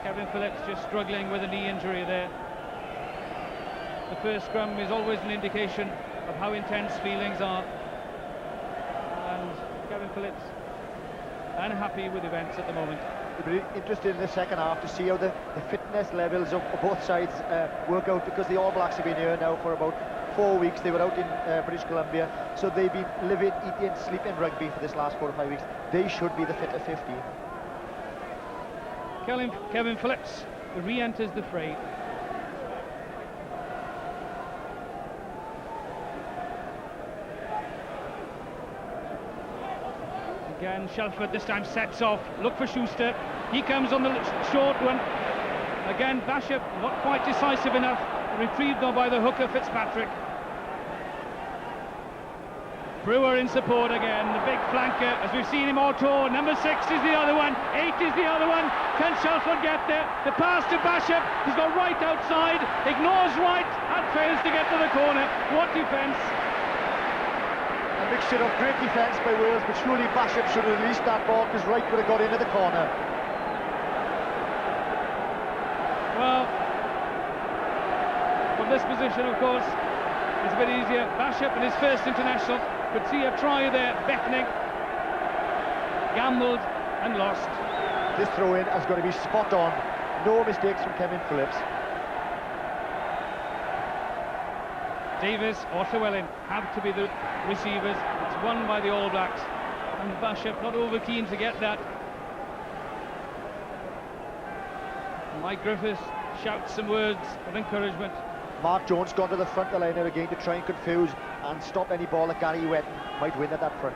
Kevin Phillips just struggling with a knee injury there. The first scrum is always an indication of how intense feelings are, and Kevin Phillips unhappy with events at the moment. It'll be interesting in the second half to see how the fitness levels of both sides work out, because the All Blacks have been here now for about 4 weeks. They were out in British Columbia, so they've been living, eating, sleeping rugby for this last 4 or 5 weeks. They should be the fit of 50. Kevin Phillips re-enters the fray. Again, Shelford this time sets off. Look for Schuster. He comes on the short one. Again, Bachop not quite decisive enough. Retrieved though by the hooker Fitzpatrick. Brewer in support again. The big flanker, as we've seen him all tour. Number 6 is the other one. 8 is the other one. Can Shelford get there? The pass to Bachop. He's got Wright outside. Ignores Wright and fails to get to the corner. What defence! A mixture of great defence by Wales, but surely Bachop should have released that ball, because Wright would have got into the corner. Well, from this position, of course, it's a bit easier. Bachop in his first international could see a try there, beckoning, gambled and lost. This throw-in has got to be spot on. No mistakes from Kevin Phillips. Davis or Llewellyn have to be the receivers. It's won by the All Blacks, and Bachop not over keen to get that. Mike Griffiths shouts some words of encouragement. Mark Jones gone to the front of the line there again to try and confuse and stop any ball that Gary Wetton might win at that front.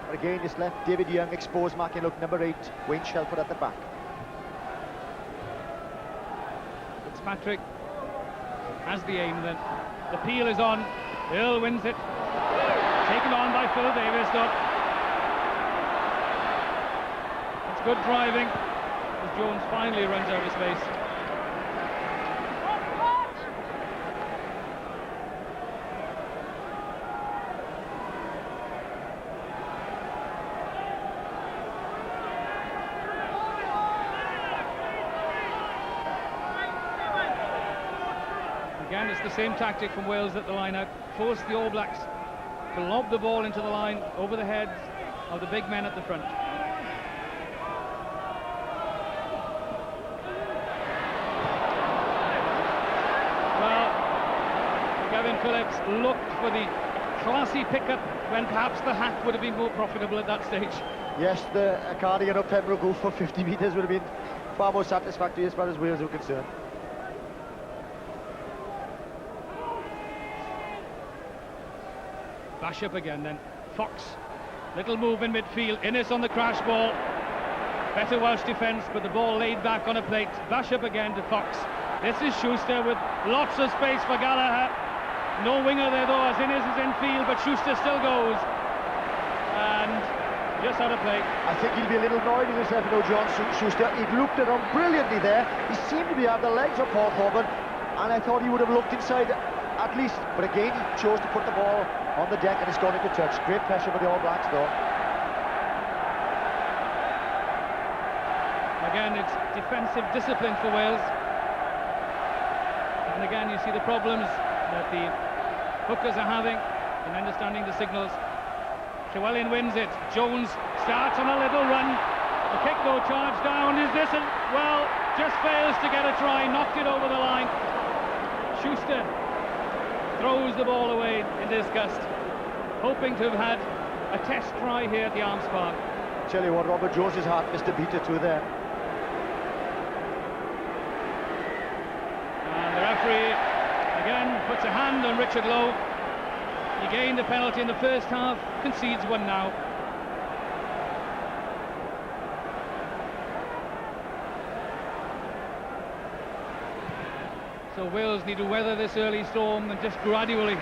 But again, just left David Young exposed, marking look number 8, Wayne Shelford at the back. Fitzpatrick has the aim then. The peel is on. Earl wins it. Taken on by Phil Davis though. It's good driving as Jones finally runs out of space. Again, it's the same tactic from Wales at the line-out. Force the All Blacks to lob the ball into the line over the heads of the big men at the front. Well, Kevin Phillips looked for the classy pickup when perhaps the hack would have been more profitable at that stage. Yes, the cardigan up Pembroke go for 50 metres would have been far more satisfactory as far as Wales are concerned. Bachop again then. Fox, little move in midfield. Innes on the crash ball. Better Welsh defence, but the ball laid back on a plate. Bachop again to Fox. This is Schuster with lots of space for Gallagher. No winger there though, as Innes is in field, but Schuster still goes. And just out of play. I think he'll be a little annoyed with himself, you know, John Schuster. He looked at him brilliantly there. He seemed to be out the legs of Paul Thorburn, and I thought he would have looked inside at least. But again, he chose to put the ball on the deck and it's gone into touch. Great pressure for the All Blacks though. Again, it's defensive discipline for Wales. And again, you see the problems that the hookers are having in understanding the signals. Llewellyn wins it. Jones starts on a little run. The kick though, charged down. Is this well, just fails to get a try. Knocked it over the line. Schuster throws the ball away in disgust, hoping to have had a test try here at the Arms Park. Tell you what, Robert Jones's heart missed a beat or two there. And the referee again puts a hand on Richard Lowe. He gained the penalty in the first half, concedes one now. So Wales need to weather this early storm and just gradually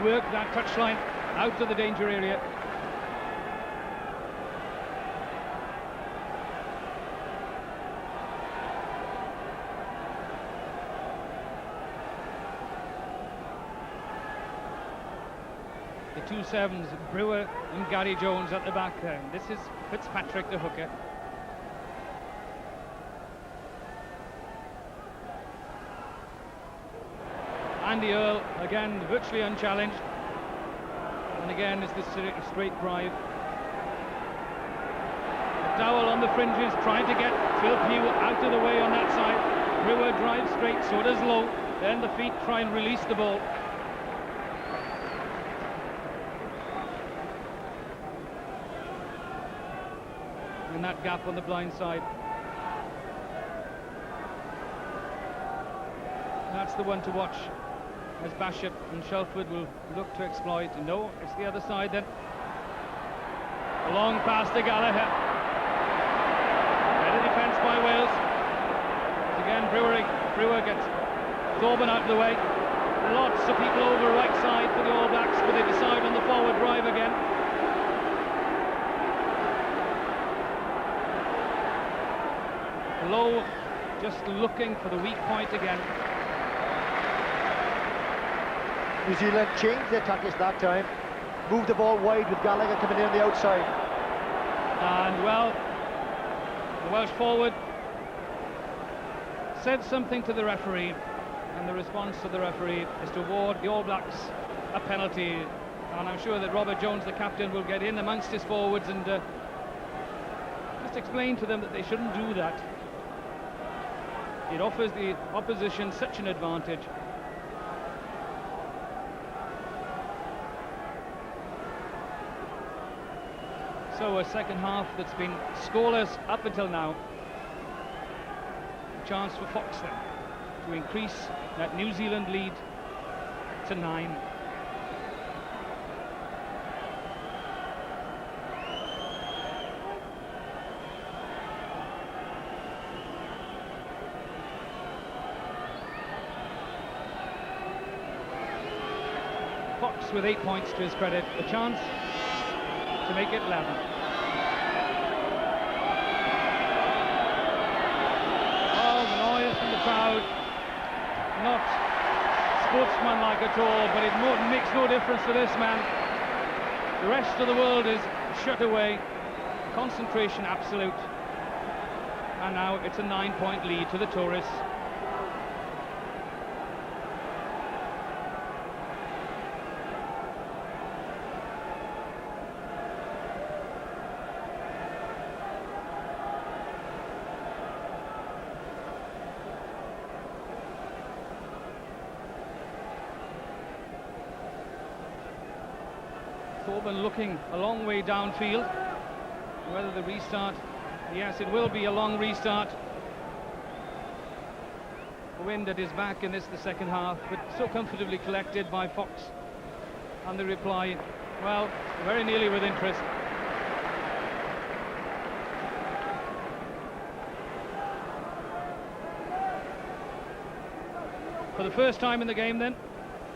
work that touchline out of the danger area. The two sevens, Brewer and Gary Jones at the back there. This is Fitzpatrick, the hooker. Andy Earl, again, virtually unchallenged. And again, is this straight drive. Dowell on the fringes, trying to get Phil Pugh out of the way on that side. Brewer drives straight, so does Lowe. Then the feet try and release the ball. In that gap on the blind side. That's the one to watch, as Bachop and Shelford will look to exploit. No, it's the other side then. A long pass to Gallagher. Better defence by Wales. Again, Brewer gets Thorburn out of the way. Lots of people over right side for the All Blacks, but they decide on the forward drive again. Lowe just looking for the weak point again. New Zealand changed their tactics that time, moved the ball wide with Gallagher coming in on the outside. And well, the Welsh forward said something to the referee, and the response to the referee is to award the All Blacks a penalty. And I'm sure that Robert Jones, the captain, will get in amongst his forwards and just explain to them that they shouldn't do that. It offers the opposition such an advantage. So a second half that's been scoreless up until now. Chance for Fox then to increase that New Zealand lead to 9. Fox with 8 points to his credit, a chance to make it 11. Oh, the noise from the crowd, not sportsmanlike at all, but it makes no difference to this man. The rest of the world is shut away, concentration absolute, and now it's a 9-point lead to the tourists. Thorburn looking a long way downfield. Whether the restart, yes, it will be a long restart. The wind at his back in this, the second half, but so comfortably collected by Fox. And the reply, well, very nearly with interest. For the first time in the game then,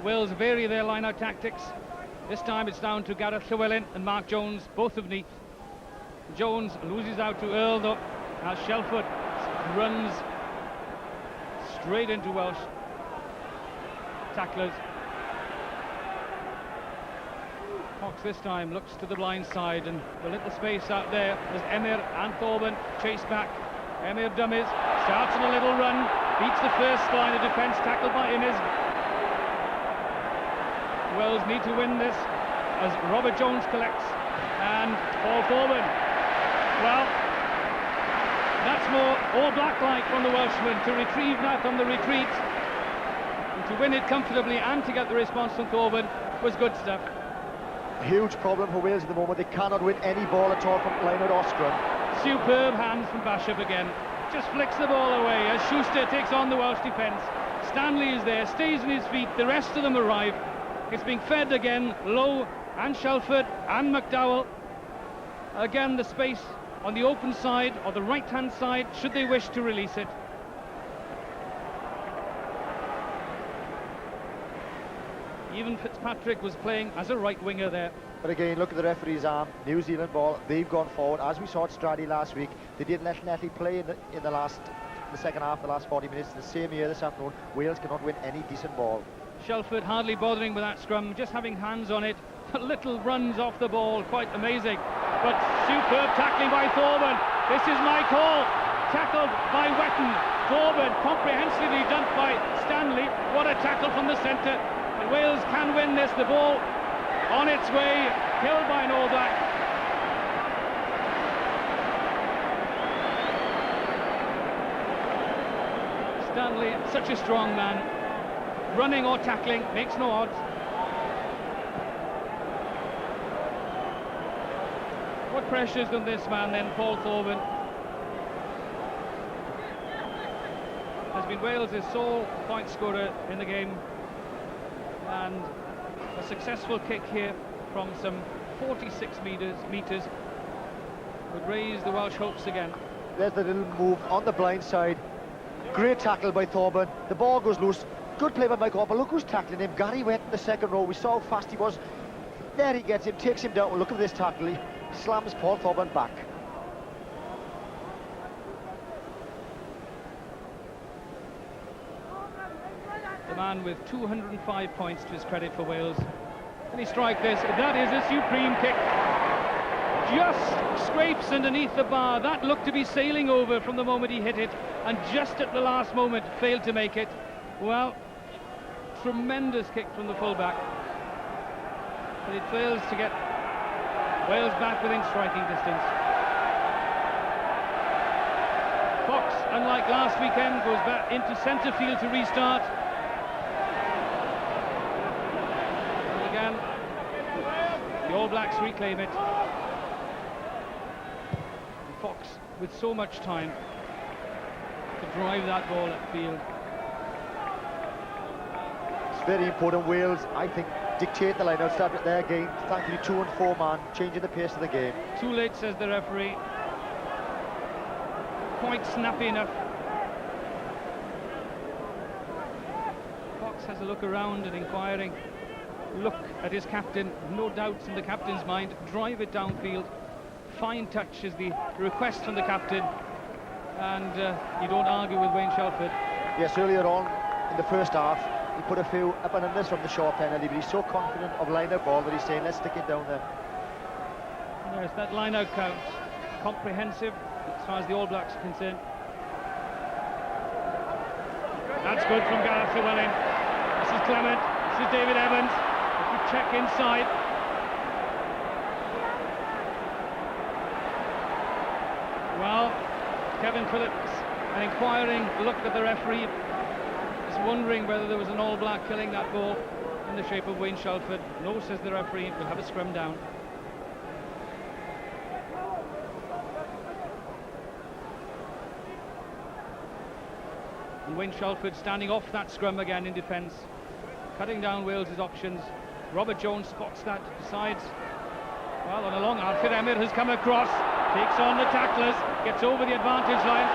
Wales vary their line-out tactics. This time it's down to Gareth Llewellyn and Mark Jones, both of Neath. Jones loses out to Earl though, as Shelford runs straight into Welsh tacklers. Fox this time looks to the blind side, and the little space out there as Emyr and Thorburn chase back. Emyr dummies, starts on a little run, beats the first line of defence, tackled by Innes. Wales need to win this as Robert Jones collects, and Paul Thorburn. Well, that's more All Black-like from the Welshman to retrieve that on the retreat, and to win it comfortably and to get the response from Thorburn was good stuff. A huge problem for Wales at the moment. They cannot win any ball at all from line-out or scrum. Superb hands from Bachop again. Just flicks the ball away as Schuster takes on the Welsh defence. Stanley is there, stays on his feet, the rest of them arrive. It's being fed again, Lowe and Shelford and McDowell. Again, the space on the open side, or the right-hand side, should they wish to release it. Even Fitzpatrick was playing as a right winger there. But again, look at the referee's arm. New Zealand ball, they've gone forward. As we saw at Stradey last week, they didn't let Nettley play in the second half, the last 40 minutes. The same year this afternoon, Wales cannot win any decent ball. Shelford hardly bothering with that scrum, just having hands on it. Little runs off the ball, quite amazing. But superb tackling by Thorburn. This is my call. Tackled by Wetton. Thorburn comprehensively dumped by Stanley. What a tackle from the centre. And Wales can win this. The ball on its way, killed by an All Black. Stanley, such a strong man. Running or tackling, makes no odds. What pressure's on this man then, Paul Thorburn? Has been Wales' sole point scorer in the game. And a successful kick here from some 46 metres would raise the Welsh hopes again. There's the little move on the blind side. Great tackle by Thorburn. The ball goes loose. Good play by Mike Hopper. Look who's tackling him. Gary Wett in the second row. We saw how fast he was. There he gets him, takes him down. Look at this tackle. He slams Paul Thorburn back. The man with 205 points to his credit for Wales. Can he strike this? That is a supreme kick. Just scrapes underneath the bar. That looked to be sailing over from the moment he hit it, and just at the last moment failed to make it. Well, tremendous kick from the fullback, but it fails to get Wales back within striking distance. Fox, unlike last weekend, goes back into centre field to restart. And again, the All Blacks reclaim it. And Fox with so much time to drive that ball upfield. It's very important. Wales, I think, dictate the line-out, start at their game. Thankfully 2 and 4 man, changing the pace of the game. Too late, says the referee. Quite snappy enough. Fox has a look around and inquiring look at his captain. No doubts in the captain's mind. Drive it downfield. Fine touch is the request from the captain. And you don't argue with Wayne Shelford. Yes, earlier on in the first half, he put a few up and unders from the short penalty, but he's so confident of line-out ball that he's saying, let's stick it down there. Yes, that line-out count, comprehensive as far as the All Blacks are concerned. That's good from Gareth Llewellyn. This is Clement, this is David Evans. If we check inside. Well, Kevin Phillips, an inquiring look at the referee, is wondering whether there was an All Black killing that ball in the shape of Wayne Shelford. No, says the referee, we'll have a scrum down. And Wayne Shelford standing off that scrum again in defence, cutting down Wales's options. Robert Jones spots that, decides, well, on a long, Arthur Emmett has come across, takes on the tacklers, gets over the advantage line.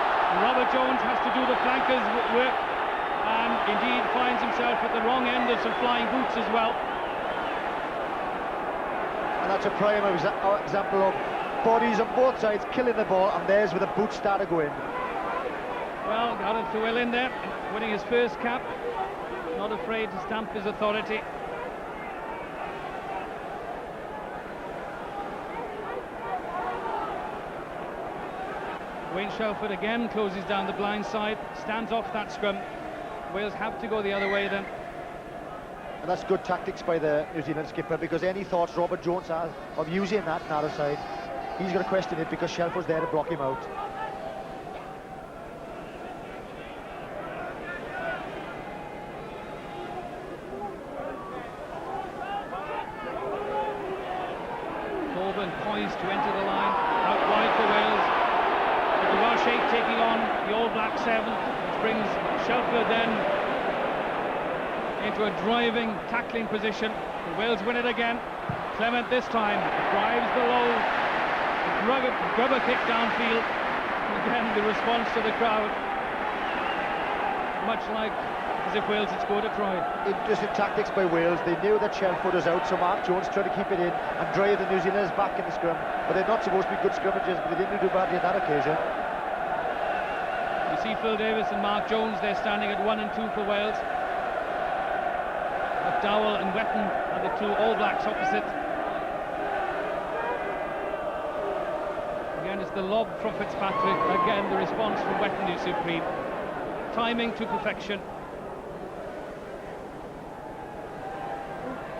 Robert Jones has to do the flankers work, and indeed finds himself at the wrong end of some flying boots as well. And that's a prime example of bodies on both sides killing the ball, and there's where the boots start to go in. Well, Gareth Llewellyn there, winning his first cap, not afraid to stamp his authority. Wayne Shelford again closes down the blind side, stands off that scrum. Wales have to go the other way then. And that's good tactics by the New Zealand skipper, because any thoughts Robert Jones has of using that narrow side, he's going to question it because Shelford's there to block him out. Thorburn poised to enter the line, out wide for Wales. Bachop taking on the All Black 7, which brings Shelford then into a driving, tackling position. The Wales win it again. Clement this time drives the low, grubber kick downfield. And again, the response to the crowd, much like as if Wales had scored a try. Interesting tactics by Wales. They knew that Shelford was out, so Mark Jones tried to keep it in and drive the New Zealanders back in the scrum. But they're not supposed to be good scrummages, but they didn't do badly on that occasion. You see Phil Davis and Mark Jones, they're standing at 1 and 2 for Wales. McDowell and Wetton are the two All Blacks opposite. Again, it's the lob from Fitzpatrick. Again, the response from Wetton is supreme. Timing to perfection.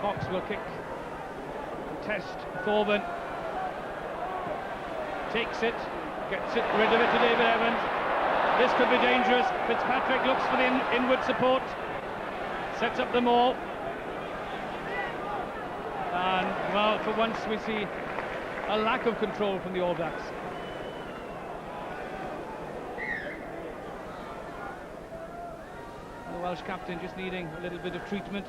Fox will kick. Contest Thorburn. Takes it. Gets it rid of it to David Evans. This could be dangerous. Fitzpatrick looks for the inward support. Sets up the maul. And, well, for once we see a lack of control from the All Blacks. The Welsh captain just needing a little bit of treatment.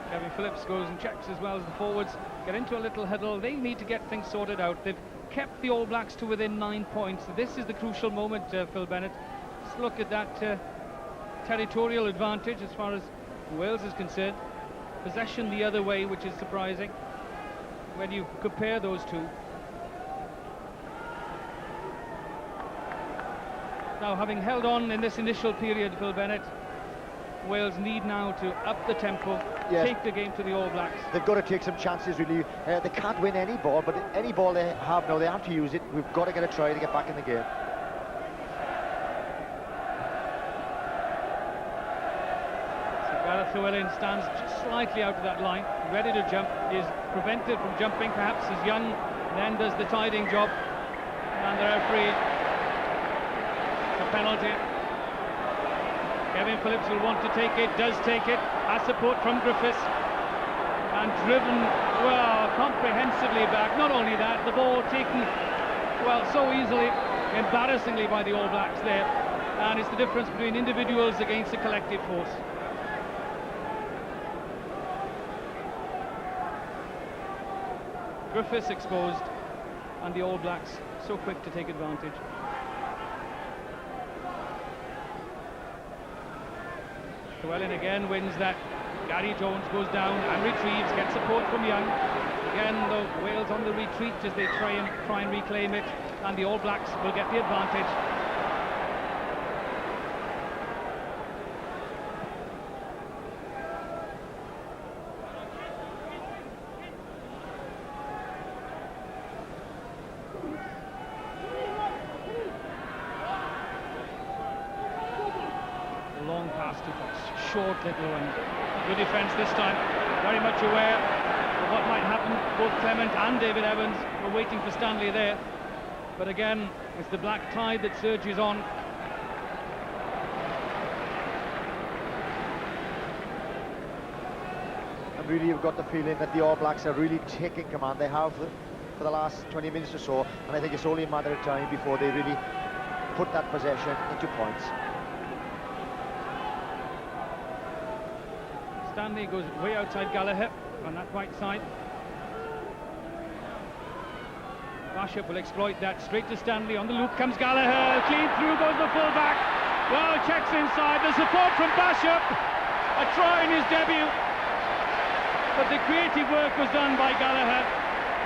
Kevin Phillips goes and checks as well as the forwards get into a little huddle. They need to get things sorted out. They've kept the All Blacks to within 9 points. This is the crucial moment, Phil Bennett. Let's look at that territorial advantage as far as Wales is concerned. Possession the other way, which is surprising when you compare those two. Now, having held on in this initial period, Phil Bennett, Wales need now to up the tempo, yes, take the game to the All Blacks. They've got to take some chances, really. They can't win any ball, but any ball they have now, they have to use it. We've got to get a try to get back in the game. So Gareth Llewellyn stands just slightly out of that line, ready to jump, is prevented from jumping perhaps as Young then does the tiding job, and the referee, a penalty. Kevin Phillips will want to take it, does take it, has support from Griffiths, and driven, well, comprehensively back. Not only that, the ball taken, well, so easily, embarrassingly by the All Blacks there, and it's the difference between individuals against a collective force. Griffiths exposed, and the All Blacks so quick to take advantage. Llewellyn again wins that. Gary Jones goes down and retrieves, gets support from Young. Again, the Wales on the retreat as they try and reclaim it, and the All Blacks will get the advantage. Long pass to Fox, short little one. Good defence this time, very much aware of what might happen. Both Clement and David Evans were waiting for Stanley there. But again, it's the black tide that surges on. And really, you've got the feeling that the All Blacks are really taking command. They have for the last 20 minutes or so, and I think it's only a matter of time before they really put that possession into points. Stanley goes way outside Gallagher on that right side. Bachop will exploit that, straight to Stanley. On the loop comes Gallagher, clean through goes the full-back. Well, checks inside, the support from Bachop. A try in his debut, but the creative work was done by Gallagher.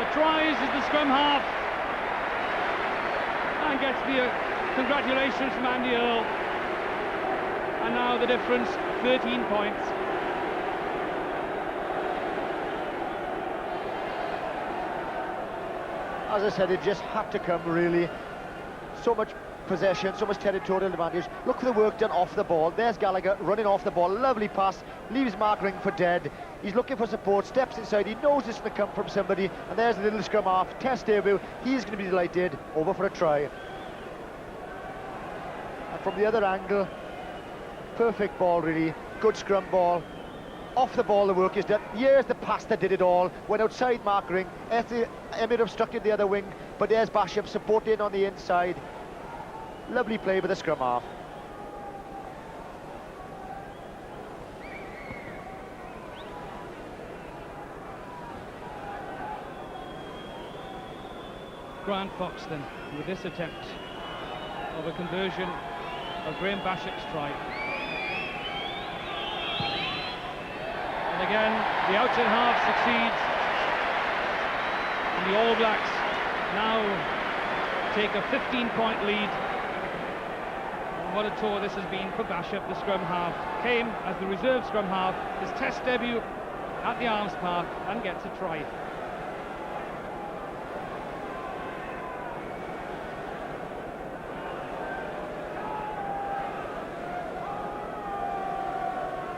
The tries is the scrum half, and gets the congratulations from Andy Earl. And now the difference, 13 points. As I said, it just had to come, really. So much possession, so much territorial advantage. Look for the work done off the ball. There's Gallagher running off the ball. Lovely pass, leaves Mark Ring for dead. He's looking for support, steps inside. He knows it's going to come from somebody. And there's the little scrum half, Test debut. He's going to be delighted. Over for a try. And from the other angle, perfect ball, really. Good scrum ball. Off the ball, the work is done. Here's the pass that did it all. Went outside Mark Ring. Emmett obstructed the other wing, but there's Bachop supported on the inside. Lovely play with the scrum half. Grant Fox then, with this attempt of a conversion of Graham Bachop's try. And again, the outside half succeeds, and the All Blacks now take a 15-point lead. And what a tour this has been for Bachop, the scrum half. Came as the reserve scrum half, his Test debut at the Arms Park, and gets a try.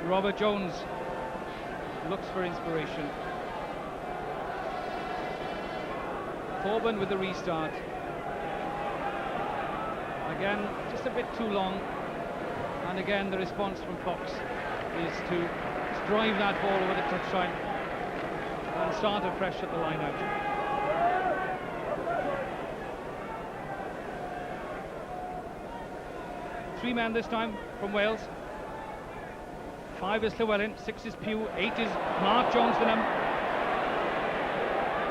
Robert Jones looks for inspiration. Thorburn with the restart. Again, just a bit too long. And again, the response from Fox is to drive that ball over the touchline and start afresh at the line out. Three men this time from Wales. 5 is Llewellyn, 6 is Pugh, 8 is Mark Jones, the number.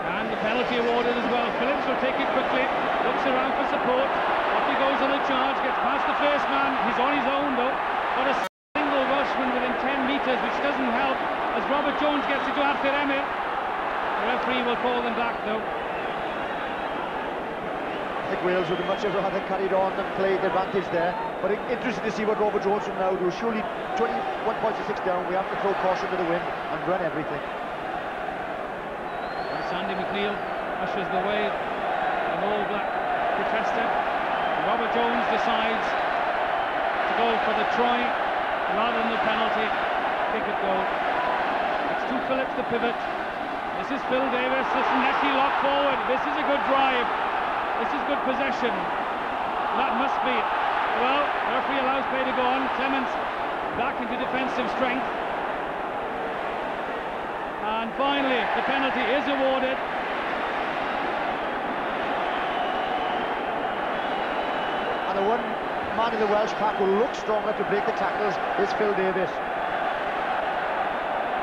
And the penalty awarded as well. Phillips will take it quickly, looks around for support. Up he goes on the charge, gets past the first man. He's on his own though. Got a single Welshman within 10 metres, which doesn't help as Robert Jones gets it to Arthur Emmett. The referee will call them back though. I think Wales would have much rather carried on and played the advantage there. But interesting to see what Robert Jones will now do. Surely 21 points to 6 down. We have to throw caution to the wind and run everything. And Sandy MacNeill ushers the way, an All Black protester. Robert Jones decides to go for the try rather than the penalty. kick at goal. It's to Phillips, the pivot. This is Phil Davis. This is Nessie lock forward. This is a good drive. This is good possession. That must be it. Well, the referee allows play to go on. Clements back into defensive strength. And finally, the penalty is awarded. And the one man in the Welsh pack who looks strong enough to break the tackles is Phil Davis.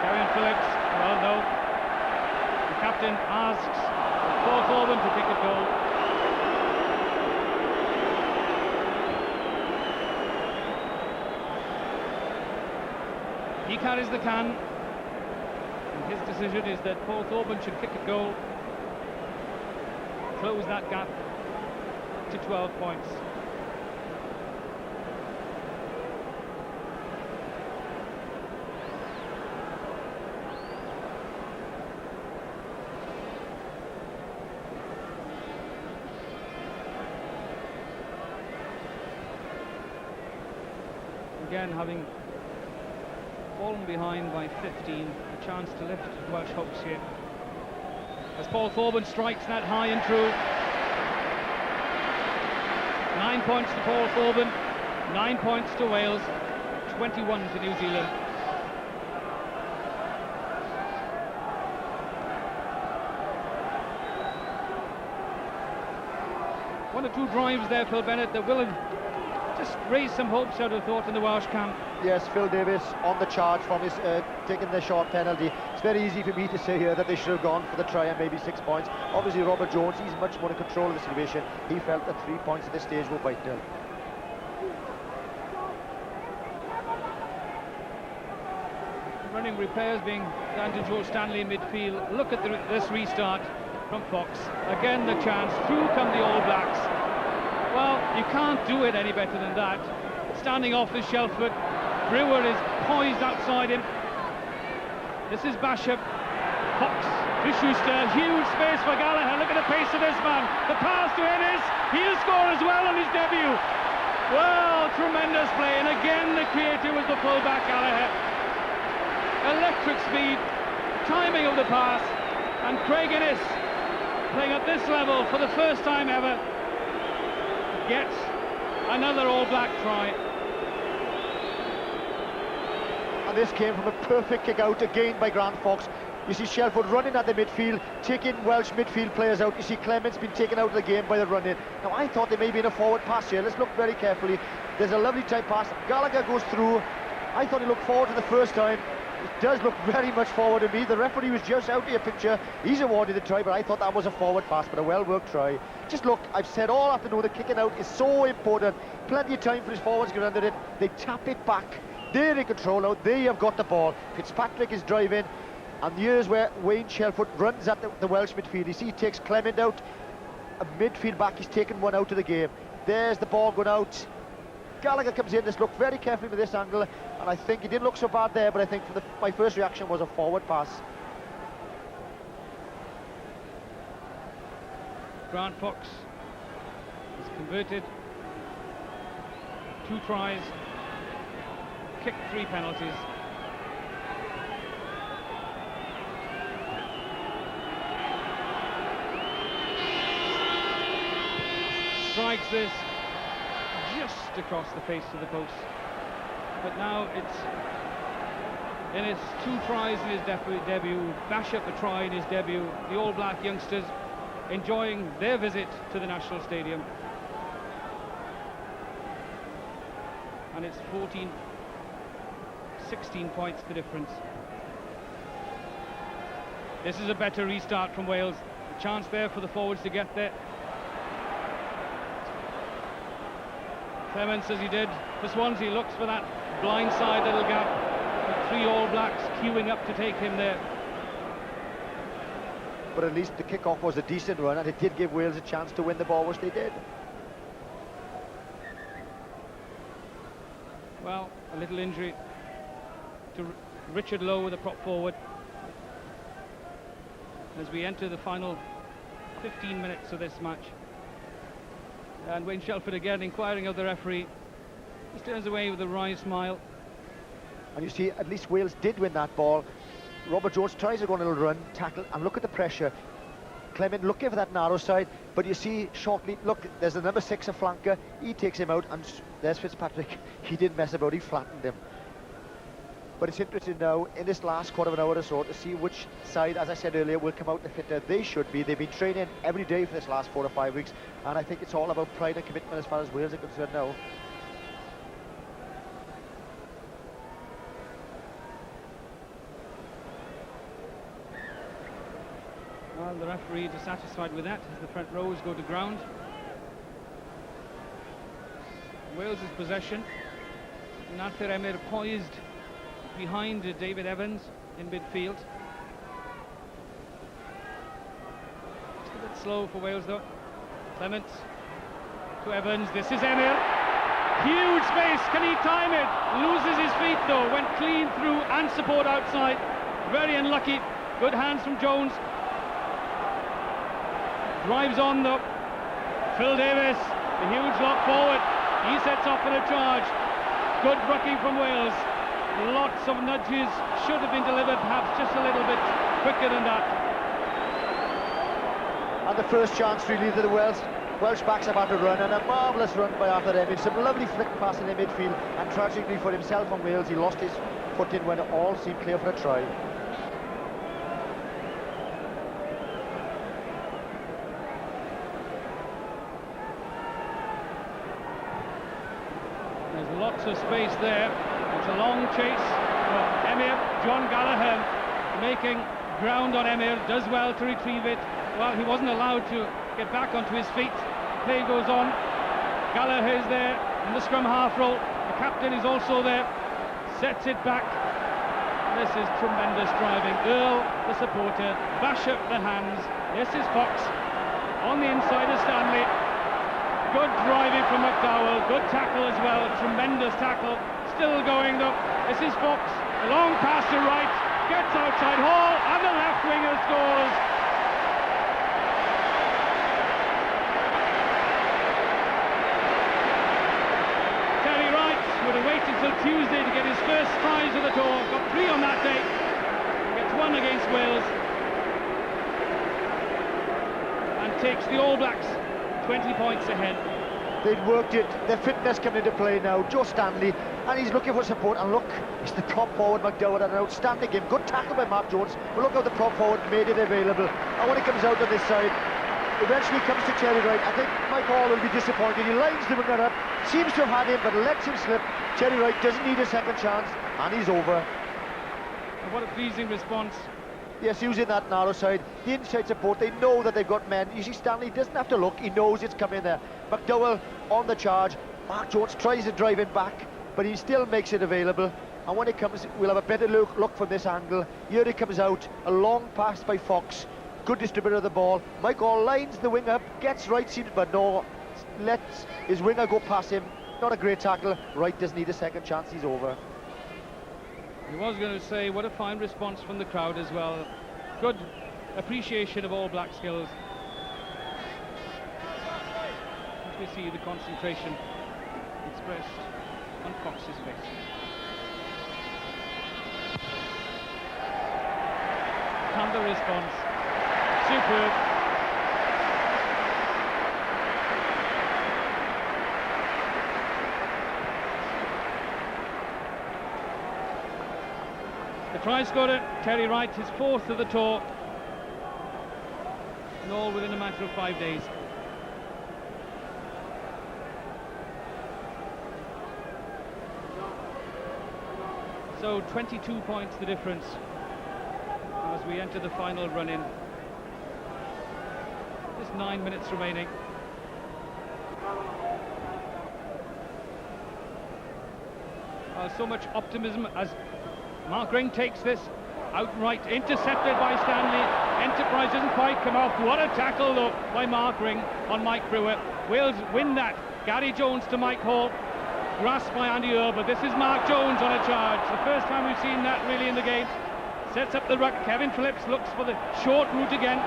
Kevin Phillips, well, no. The captain asks Paul Thorburn to kick a goal. He carries the can, and his decision is that Paul Thorburn should kick a goal, close that gap to 12 points. Again, having fallen behind by 15, a chance to lift Welsh hopes here. As Paul Thorburn strikes that high and true. 9 points to Paul Thorburn, 9 points to Wales, 21 to New Zealand. One or two drives there, Phil Bennett, that will have just raised some hopes, I would have thought, in the Welsh camp. Yes, Phil Davis on the charge from his taking the short penalty. It's very easy for me to say here that they should have gone for the try and maybe 6 points. Obviously, Robert Jones, he's much more in control of the situation. He felt that 3 points at this stage were vital. Running repairs being done to Joe Stanley in midfield. Look at this restart from Fox. Again, the chance. Through come the All Blacks. Well, you can't do it any better than that. Standing off is Shelford. Brewer is poised outside him. This is Bachop. Fox to Schuster. Huge space for Gallagher. Look at the pace of this man. The pass to Ennis. He'll score as well on his debut. Well, tremendous play. And again, the creator was the fullback, Gallagher. Electric speed. Timing of the pass. And Craig Ennis, playing at this level for the first time ever, gets another All Black try. And this came from a perfect kick out again by Grant Fox. You see Shelford running at the midfield, taking Welsh midfield players out. You see Clements been taken out of the game by the run-in. Now I thought there may be a forward pass here. Let's look very carefully. There's a lovely tight pass. Gallagher goes through. I thought he looked forward to the first time. It does look very much forward to me. The referee was just out of your picture. He's awarded the try, but I thought that was a forward pass, but a well-worked try. Just look, I've said all afternoon, the kicking out is so important. Plenty of time for his forwards to get under it. They tap it back. They're in control now. They have got the ball. Fitzpatrick is driving. And here's where Wayne Shelford runs at the Welsh midfield. You see he takes Clement out. A midfield back, he's taken one out of the game. There's the ball going out. Gallagher comes in. Let's look very carefully with this angle, and I think he didn't look so bad there, but I think my first reaction was a forward pass. Grant Fox has converted 2 tries, kicked 3 penalties. Strikes this just across the face of the post, but now it's in his 2 tries in his debut, Bachop a try in his debut. The All Black youngsters enjoying their visit to the National Stadium, and it's 16 points the difference. This is a better restart from Wales. A chance there for the forwards to get there. Clements, as he did for Swansea, looks for that blindside little gap. The 3 All Blacks queuing up to take him there. But at least the kick-off was a decent run, and it did give Wales a chance to win the ball, which they did. Well, a little injury to Richard Lowe, the prop forward, as we enter the final 15 minutes of this match. And Wayne Shelford again inquiring of the referee. He turns away with a wry smile. And you see, at least Wales did win that ball. Robert Jones tries to go on a little run, tackle, and look at the pressure. Clement looking for that narrow side, but you see shortly, look, there's the number 6, a flanker, he takes him out, and there's Fitzpatrick. He didn't mess about, he flattened him. But it's interesting now, in this last quarter of an hour or so, to see which side, as I said earlier, will come out the fitter they should be. They've been training every day for this last 4 or 5 weeks, and I think it's all about pride and commitment as far as Wales are concerned now. Well, the referee dissatisfied with that as the front rows go to ground. Wales' possession. Nathir Emir poised behind David Evans in midfield. Just a bit slow for Wales though. Clement to Evans. This is Emir. Huge space. Can he time it? Loses his feet though. Went clean through and support outside. Very unlucky. Good hands from Jones. Drives on though. Phil Davis, the huge lock forward. He sets off for a charge. Good rucking from Wales. Lots of nudges. Should have been delivered perhaps just a little bit quicker than that. And the first chance really that the Welsh backs have had to run, and a marvellous run by Arthur Emid. Some lovely flick passing in midfield, and tragically for himself and Wales, he lost his footing when it all seemed clear for a try. There's lots of space there. It's a long chase for Emir. John Gallagher making ground on Emir, does well to retrieve it. Well, he wasn't allowed to get back onto his feet. Play goes on. Gallagher is there in the scrum half roll. The captain is also there. Sets it back. This is tremendous driving. Earl, the supporter. Bachop, the hands. This is Fox on the inside of Stanley. Good driving from McDowell, good tackle as well, tremendous tackle, still going though. This is Fox, a long pass to Wright, gets outside Hall, and the left winger scores. Terry Wright would have waited till Tuesday to get his first prize of the tour, got 3 on that day, gets 1 against Wales, and takes the All Blacks 20 points ahead. They'd worked it, their fitness coming into play now. Joe Stanley, and he's looking for support, and look, it's the prop forward McDowell had an outstanding game. Good tackle by Mark Jones, but look how the prop forward made it available. And when he comes out on this side, eventually comes to Terry Wright. I think Mike Hall will be disappointed. He lines the winger up, seems to have had him, but lets him slip. Terry Wright doesn't need a second chance, and he's over. And what a pleasing response. Yes, using that narrow side, the inside support, they know that they've got men. You see, Stanley doesn't have to look, he knows it's coming there. McDowell on the charge, Mark Jones tries to drive him back, but he still makes it available. And when it comes, we'll have a better look from this angle. Here it comes out, a long pass by Fox, good distributor of the ball. Michael lines the wing up, gets Wright seems, but no, lets his winger go past him. Not a great tackle. Wright doesn't need a second chance, he's over. He was going to say, what a fine response from the crowd as well. Good appreciation of All Black skills. As we see the concentration expressed on Fox's face. And the response. Superb. The try scorer, Terry Wright, his 4th of the tour, and all within a matter of 5 days. So 22 points the difference as we enter the final run-in. Just 9 minutes remaining. So much optimism as Mark Ring takes this outright, intercepted by Stanley. Enterprise doesn't quite come off. What a tackle though by Mark Ring on Mike Brewer. Wales win that. Gary Jones to Mike Hall, grasped by Andy Earl, but this is Mark Jones on a charge. The first time we've seen that really in the game. Sets up the ruck. Kevin Phillips looks for the short route again.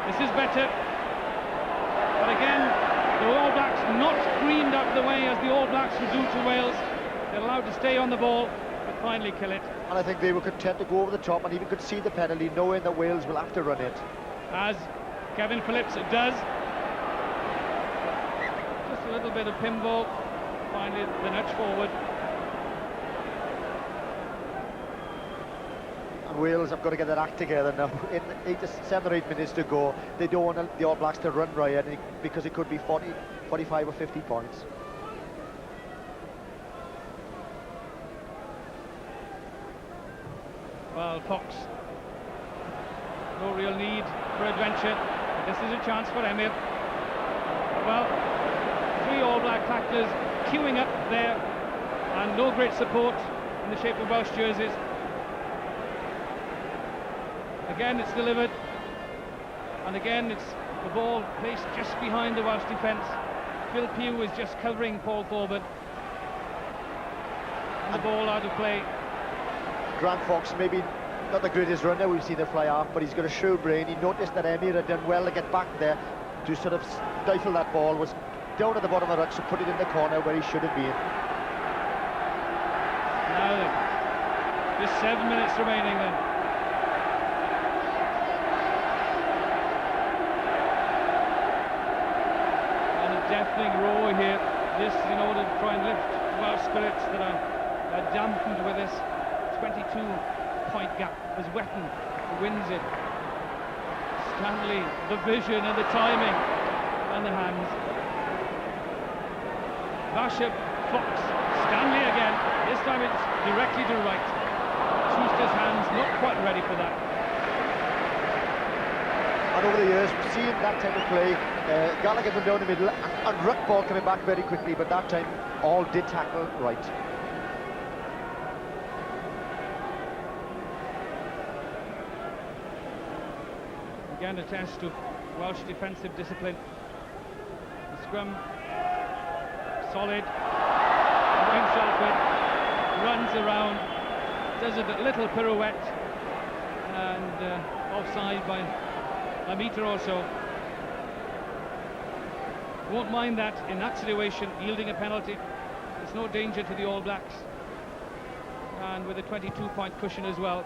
This is better. But again, the All Blacks not screened up the way as the All Blacks would do to Wales. They're allowed to stay on the ball. but finally kill it. And I think they were content to go over the top and even concede the penalty, knowing that Wales will have to run it. As Kevin Phillips does. Just a little bit of pinball. Finally the nudge forward. And Wales have got to get their act together now. In 7 or 8 minutes to go, they don't want the All Blacks to run riot because it could be 40, 45 or 50 points. Well, Fox, no real need for adventure. This is a chance for Emil. Well, 3 All Black tacklers queuing up there, and no great support in the shape of Welsh jerseys. Again, it's delivered, and again it's the ball placed just behind the Welsh defence. Phil Pugh is just covering Paul Thorburn, and the ball out of play. Grant Fox, maybe not the greatest runner we've seen him fly off, but he's got a shrewd brain. He noticed that Emir had done well to get back there to sort of stifle that ball, was down at the bottom of the ruck, so put it in the corner where he should have been. Now then, just 7 minutes remaining then. And a deafening roar here. This in order to try and lift Welsh spirits that are dampened with this 22-point gap as Wetton wins it. Stanley, the vision and the timing and the hands. Bachop, Fox, Stanley again. This time it's directly to Wright. Schuster's hands not quite ready for that. And over the years, we've seen that type of play. Gallagher from down the middle and ruck ball coming back very quickly, but that time all did tackle Wright. Again, a test of Welsh defensive discipline. The scrum, solid. Wayne Shelford runs around, does a little pirouette, and offside by a metre or so. Won't mind that in that situation, yielding a penalty. There's no danger to the All Blacks, and with a 22-point cushion as well.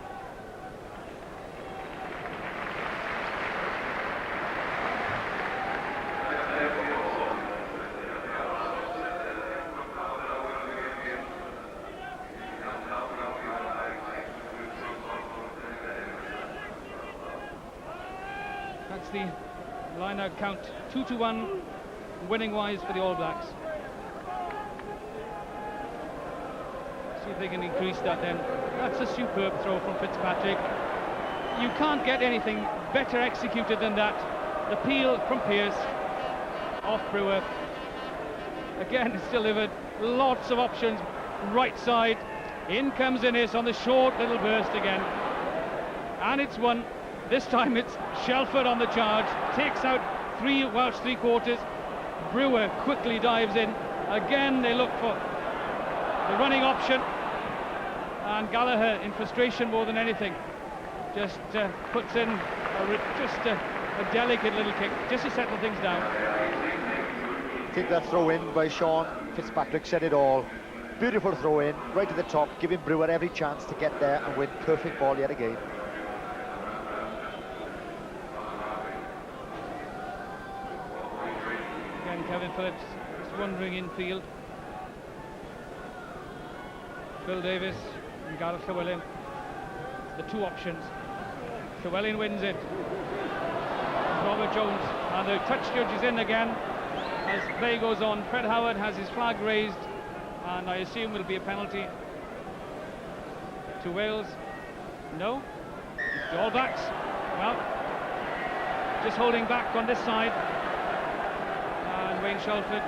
That's the line-out count, 2-1, winning-wise for the All Blacks. See if they can increase that then. That's a superb throw from Fitzpatrick. You can't get anything better executed than that. The peel from Pearce, off Brewer. Again, it's delivered. Lots of options. Right side. In comes Innes on the short little burst again. And it's won. This time it's Shelford on the charge. Takes out 3 Welsh three-quarters. Brewer quickly dives in. Again, they look for the running option. And Gallagher, in frustration more than anything, just puts in a delicate little kick, just to settle things down. I think that throw in by Sean Fitzpatrick said it all. Beautiful throw in, right to the top, giving Brewer every chance to get there and win. Perfect ball yet again. Again, Kevin Phillips just wandering infield. Phil Davis and Gareth Llewellyn, the 2 options. Llewellyn wins it. Robert Jones, and the touch judge is in again as play goes on. Fred Howard has his flag raised, and I assume it'll be a penalty to Wales. No? The All Blacks, well, just holding back on this side. And Wayne Shelford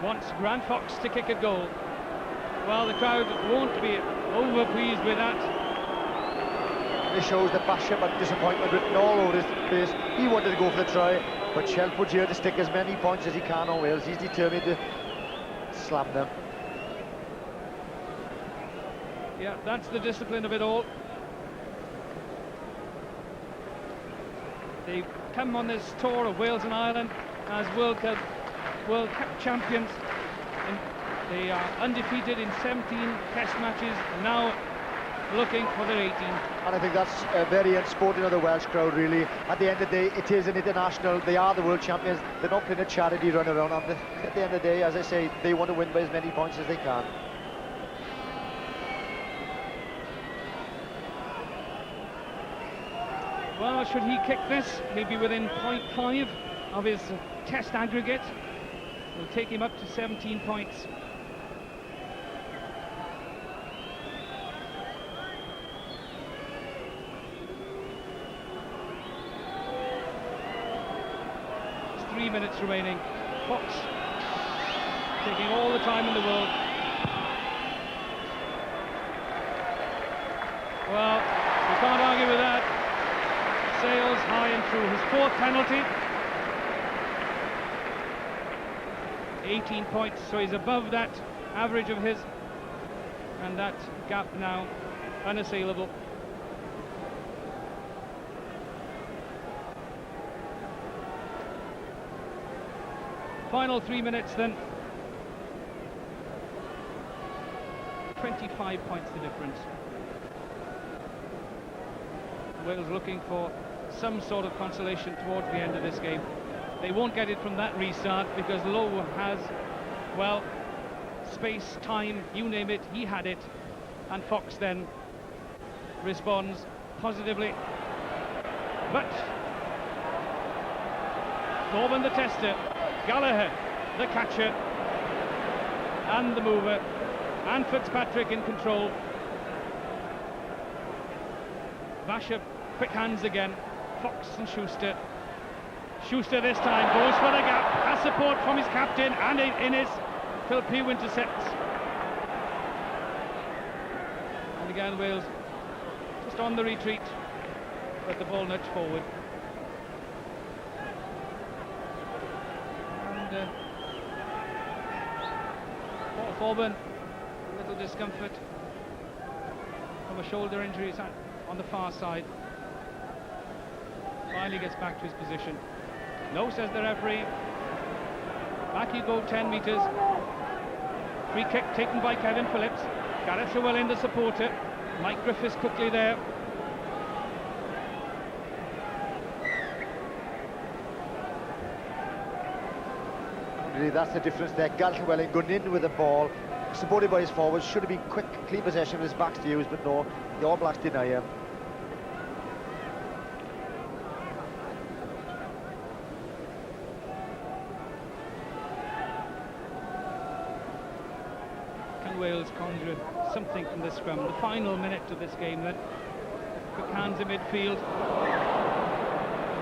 wants Grant Fox to kick a goal. Well, the crowd won't be over-pleased with that. This shows that Bachop had disappointment written all over his face. He wanted to go for the try, but Shelford's here to stick as many points as he can on Wales. He's determined to slam them. Yeah, that's the discipline of it all. They've come on this tour of Wales and Ireland as World Cup champions in They are undefeated in 17 test matches, now looking for their 18th. And I think that's very unsporting of the Welsh crowd, really. At the end of the day, it is an international. They are the world champions. They're not playing a charity run around. At the end of the day, as I say, they want to win by as many points as they can. Well, should he kick this, he'll be within 0.5 of his test aggregate. Will take him up to 17 points. There's 3 minutes remaining. Fox taking all the time in the world. Well, you can't argue with that. Sails high and through. His 4th penalty. 18 points, so he's above that average of his, and that gap now unassailable. Final 3 minutes then. 25 points the difference. Wales looking for some sort of consolation towards the end of this game. They won't get it from that restart because Lowe has, well, space, time, you name it, he had it. And Fox then responds positively. But Thorburn the tester, Gallagher the catcher, and the mover, and Fitzpatrick in control. Bachop, quick hands again, Fox and Schuster. Schuster this time goes for the gap, has support from his captain, and Innes. Phil Pugh intercepts. And again Wales just on the retreat, but the ball nudged forward. And Thorburn, a little discomfort from a shoulder injury on the far side. Finally gets back to his position. No, says the referee. Back you go 10 metres. Free kick taken by Kevin Phillips. Gareth Llewellyn, the supporter. Mike Griffiths quickly there. Really, that's the difference there. Gareth Llewellyn going in with the ball, supported by his forwards. Should have been quick, clean possession with his backs to use, but no, the All Blacks deny him. Wales conjure something from this scrum. The final minute of this game then. Quick hands in midfield.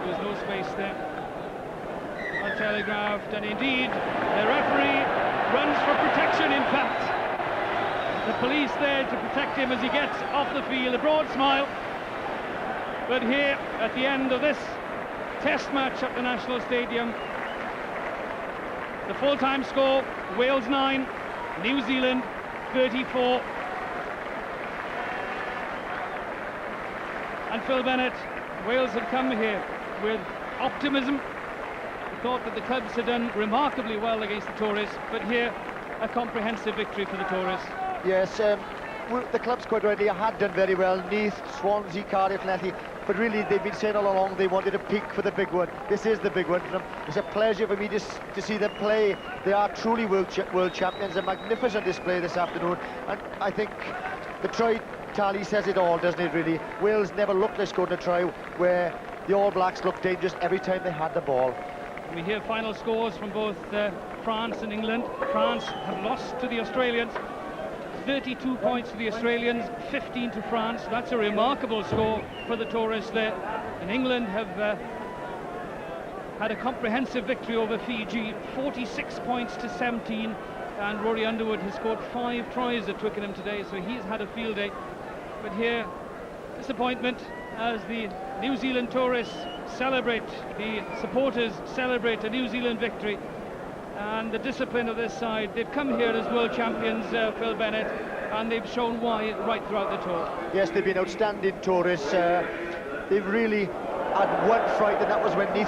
There's no space there. Untelegraphed, and indeed the referee runs for protection. In fact, the police there to protect him as he gets off the field. A broad smile. But here at the end of this test match at the National Stadium, the full-time score: Wales 9, New Zealand 34. And Phil Bennett, Wales had come here with optimism. He thought that the clubs had done remarkably well against the tourists, but here a comprehensive victory for the tourists. Yes, the clubs quite rightly had done very well. Neath, Swansea, Cardiff, Letty, but really they've been saying all along they wanted a peak for the big one. This is the big one for them. It's a pleasure for me to see them play. They are truly world champions. A magnificent display this afternoon, and I think the try tally says it all, doesn't it, really? Wales never looked like scoring a try, where the All Blacks looked dangerous every time they had the ball. We hear final scores from both France and England. France have lost to the Australians. 32 points to the Australians, 15 to France. That's a remarkable score for the tourists there. And England have had a comprehensive victory over Fiji, 46 points to 17. And Rory Underwood has scored 5 tries at Twickenham today, so he's had a field day. But here, disappointment as the New Zealand tourists celebrate, the supporters celebrate a New Zealand victory. And the discipline of this side, they've come here as world champions, Phil Bennett, and they've shown why right throughout the tour. Yes, they've been outstanding tourists. They've really had one fright, and that was when Neath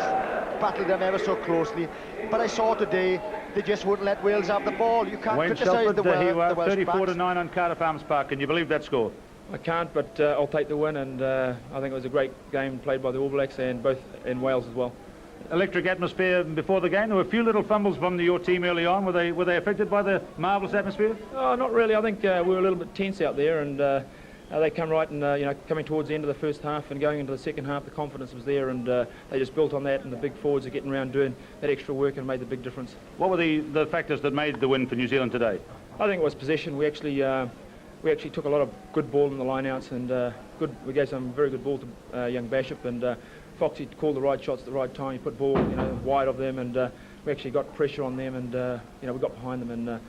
battled them ever so closely. But I saw today they just wouldn't let Wales have the ball. You can't Wayne criticise Shelford, the Welsh 34-9 backs. on Cardiff Arms Park. Can you believe that score? I can't, but I'll take the win, and I think it was a great game played by the All Blacks, and both in Wales as well. Electric atmosphere before the game. There were a few little fumbles from your team early on. Were they affected by the marvellous atmosphere? Oh, not really. I think we were a little bit tense out there, and they come right, and coming towards the end of the first half and going into the second half, the confidence was there, and they just built on that, and the big forwards are getting around doing that extra work and made the big difference. What were the factors that made the win for New Zealand today? I think it was possession. We actually took a lot of good ball in the lineouts, and we gave some very good ball to young Bachop, and Foxy called the right shots at the right time. He put ball wide of them, and we actually got pressure on them, and we got behind them, and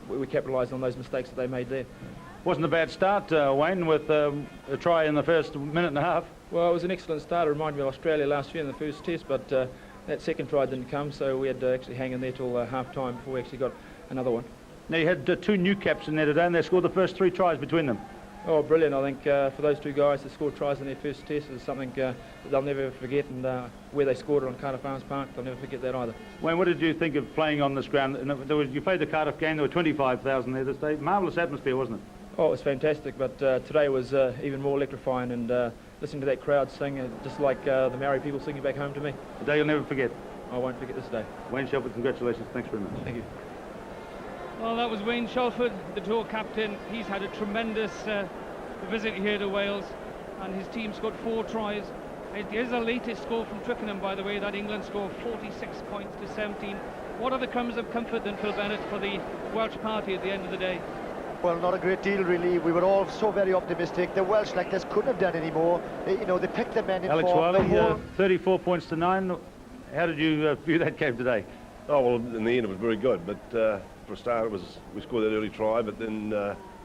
we capitalised on those mistakes that they made there. Wasn't a bad start, Wayne, with a try in the first minute and a half. Well, it was an excellent start. It reminded me of Australia last year in the first test, but that second try didn't come, so we had to actually hang in there till half-time before we actually got another one. Now, you had two new caps in there today, and they scored the first 3 tries between them. Oh, brilliant. I think for those two guys to score tries in their first test is something that they'll never forget, and where they scored it on Cardiff Arms Park, they'll never forget that either. Wayne, what did you think of playing on this ground? You played the Cardiff game, there were 25,000 there this day. Marvellous atmosphere, wasn't it? Oh, it was fantastic, but today was even more electrifying, and listening to that crowd sing, just like the Maori people singing back home to me. A day you'll never forget. I won't forget this day. Wayne Shelford, congratulations. Thanks very much. Thank you. Well, that was Wayne Shelford, the tour captain. He's had a tremendous visit here to Wales, and his team scored 4 tries. Here's the latest score from Twickenham, by the way, that England score 46 points to 17. What are the crumbs of comfort then, Phil Bennett, for the Welsh party at the end of the day? Well, not a great deal, really. We were all so very optimistic. The Welsh selectors couldn't have done any more. They picked the men in Alex form. Wiley, 34 points to 9. How did you view that game today? Oh, well, in the end it was very good, but for a start we scored that early try, but then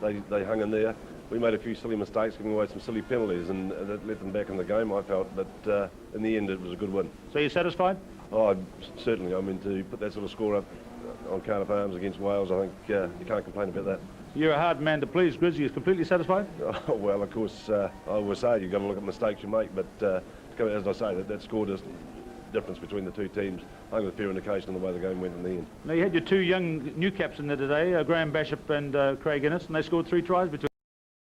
they hung in there. We made a few silly mistakes, giving away some silly penalties, and that let them back in the game, I felt, but in the end it was a good win. So you're satisfied? Oh, certainly. I mean, to put that sort of score up on Cardiff Arms against Wales, I think you can't complain about that. You're a hard man to please, Grizz. You're completely satisfied? Oh, well, of course, I always say you've got to look at mistakes you make, but as I say, that scored us difference between the two teams. I think it was a fair indication of the way the game went in the end. Now, you had your 2 young new caps in there today, Graham Bachop and Craig Innes, and they scored 3 tries between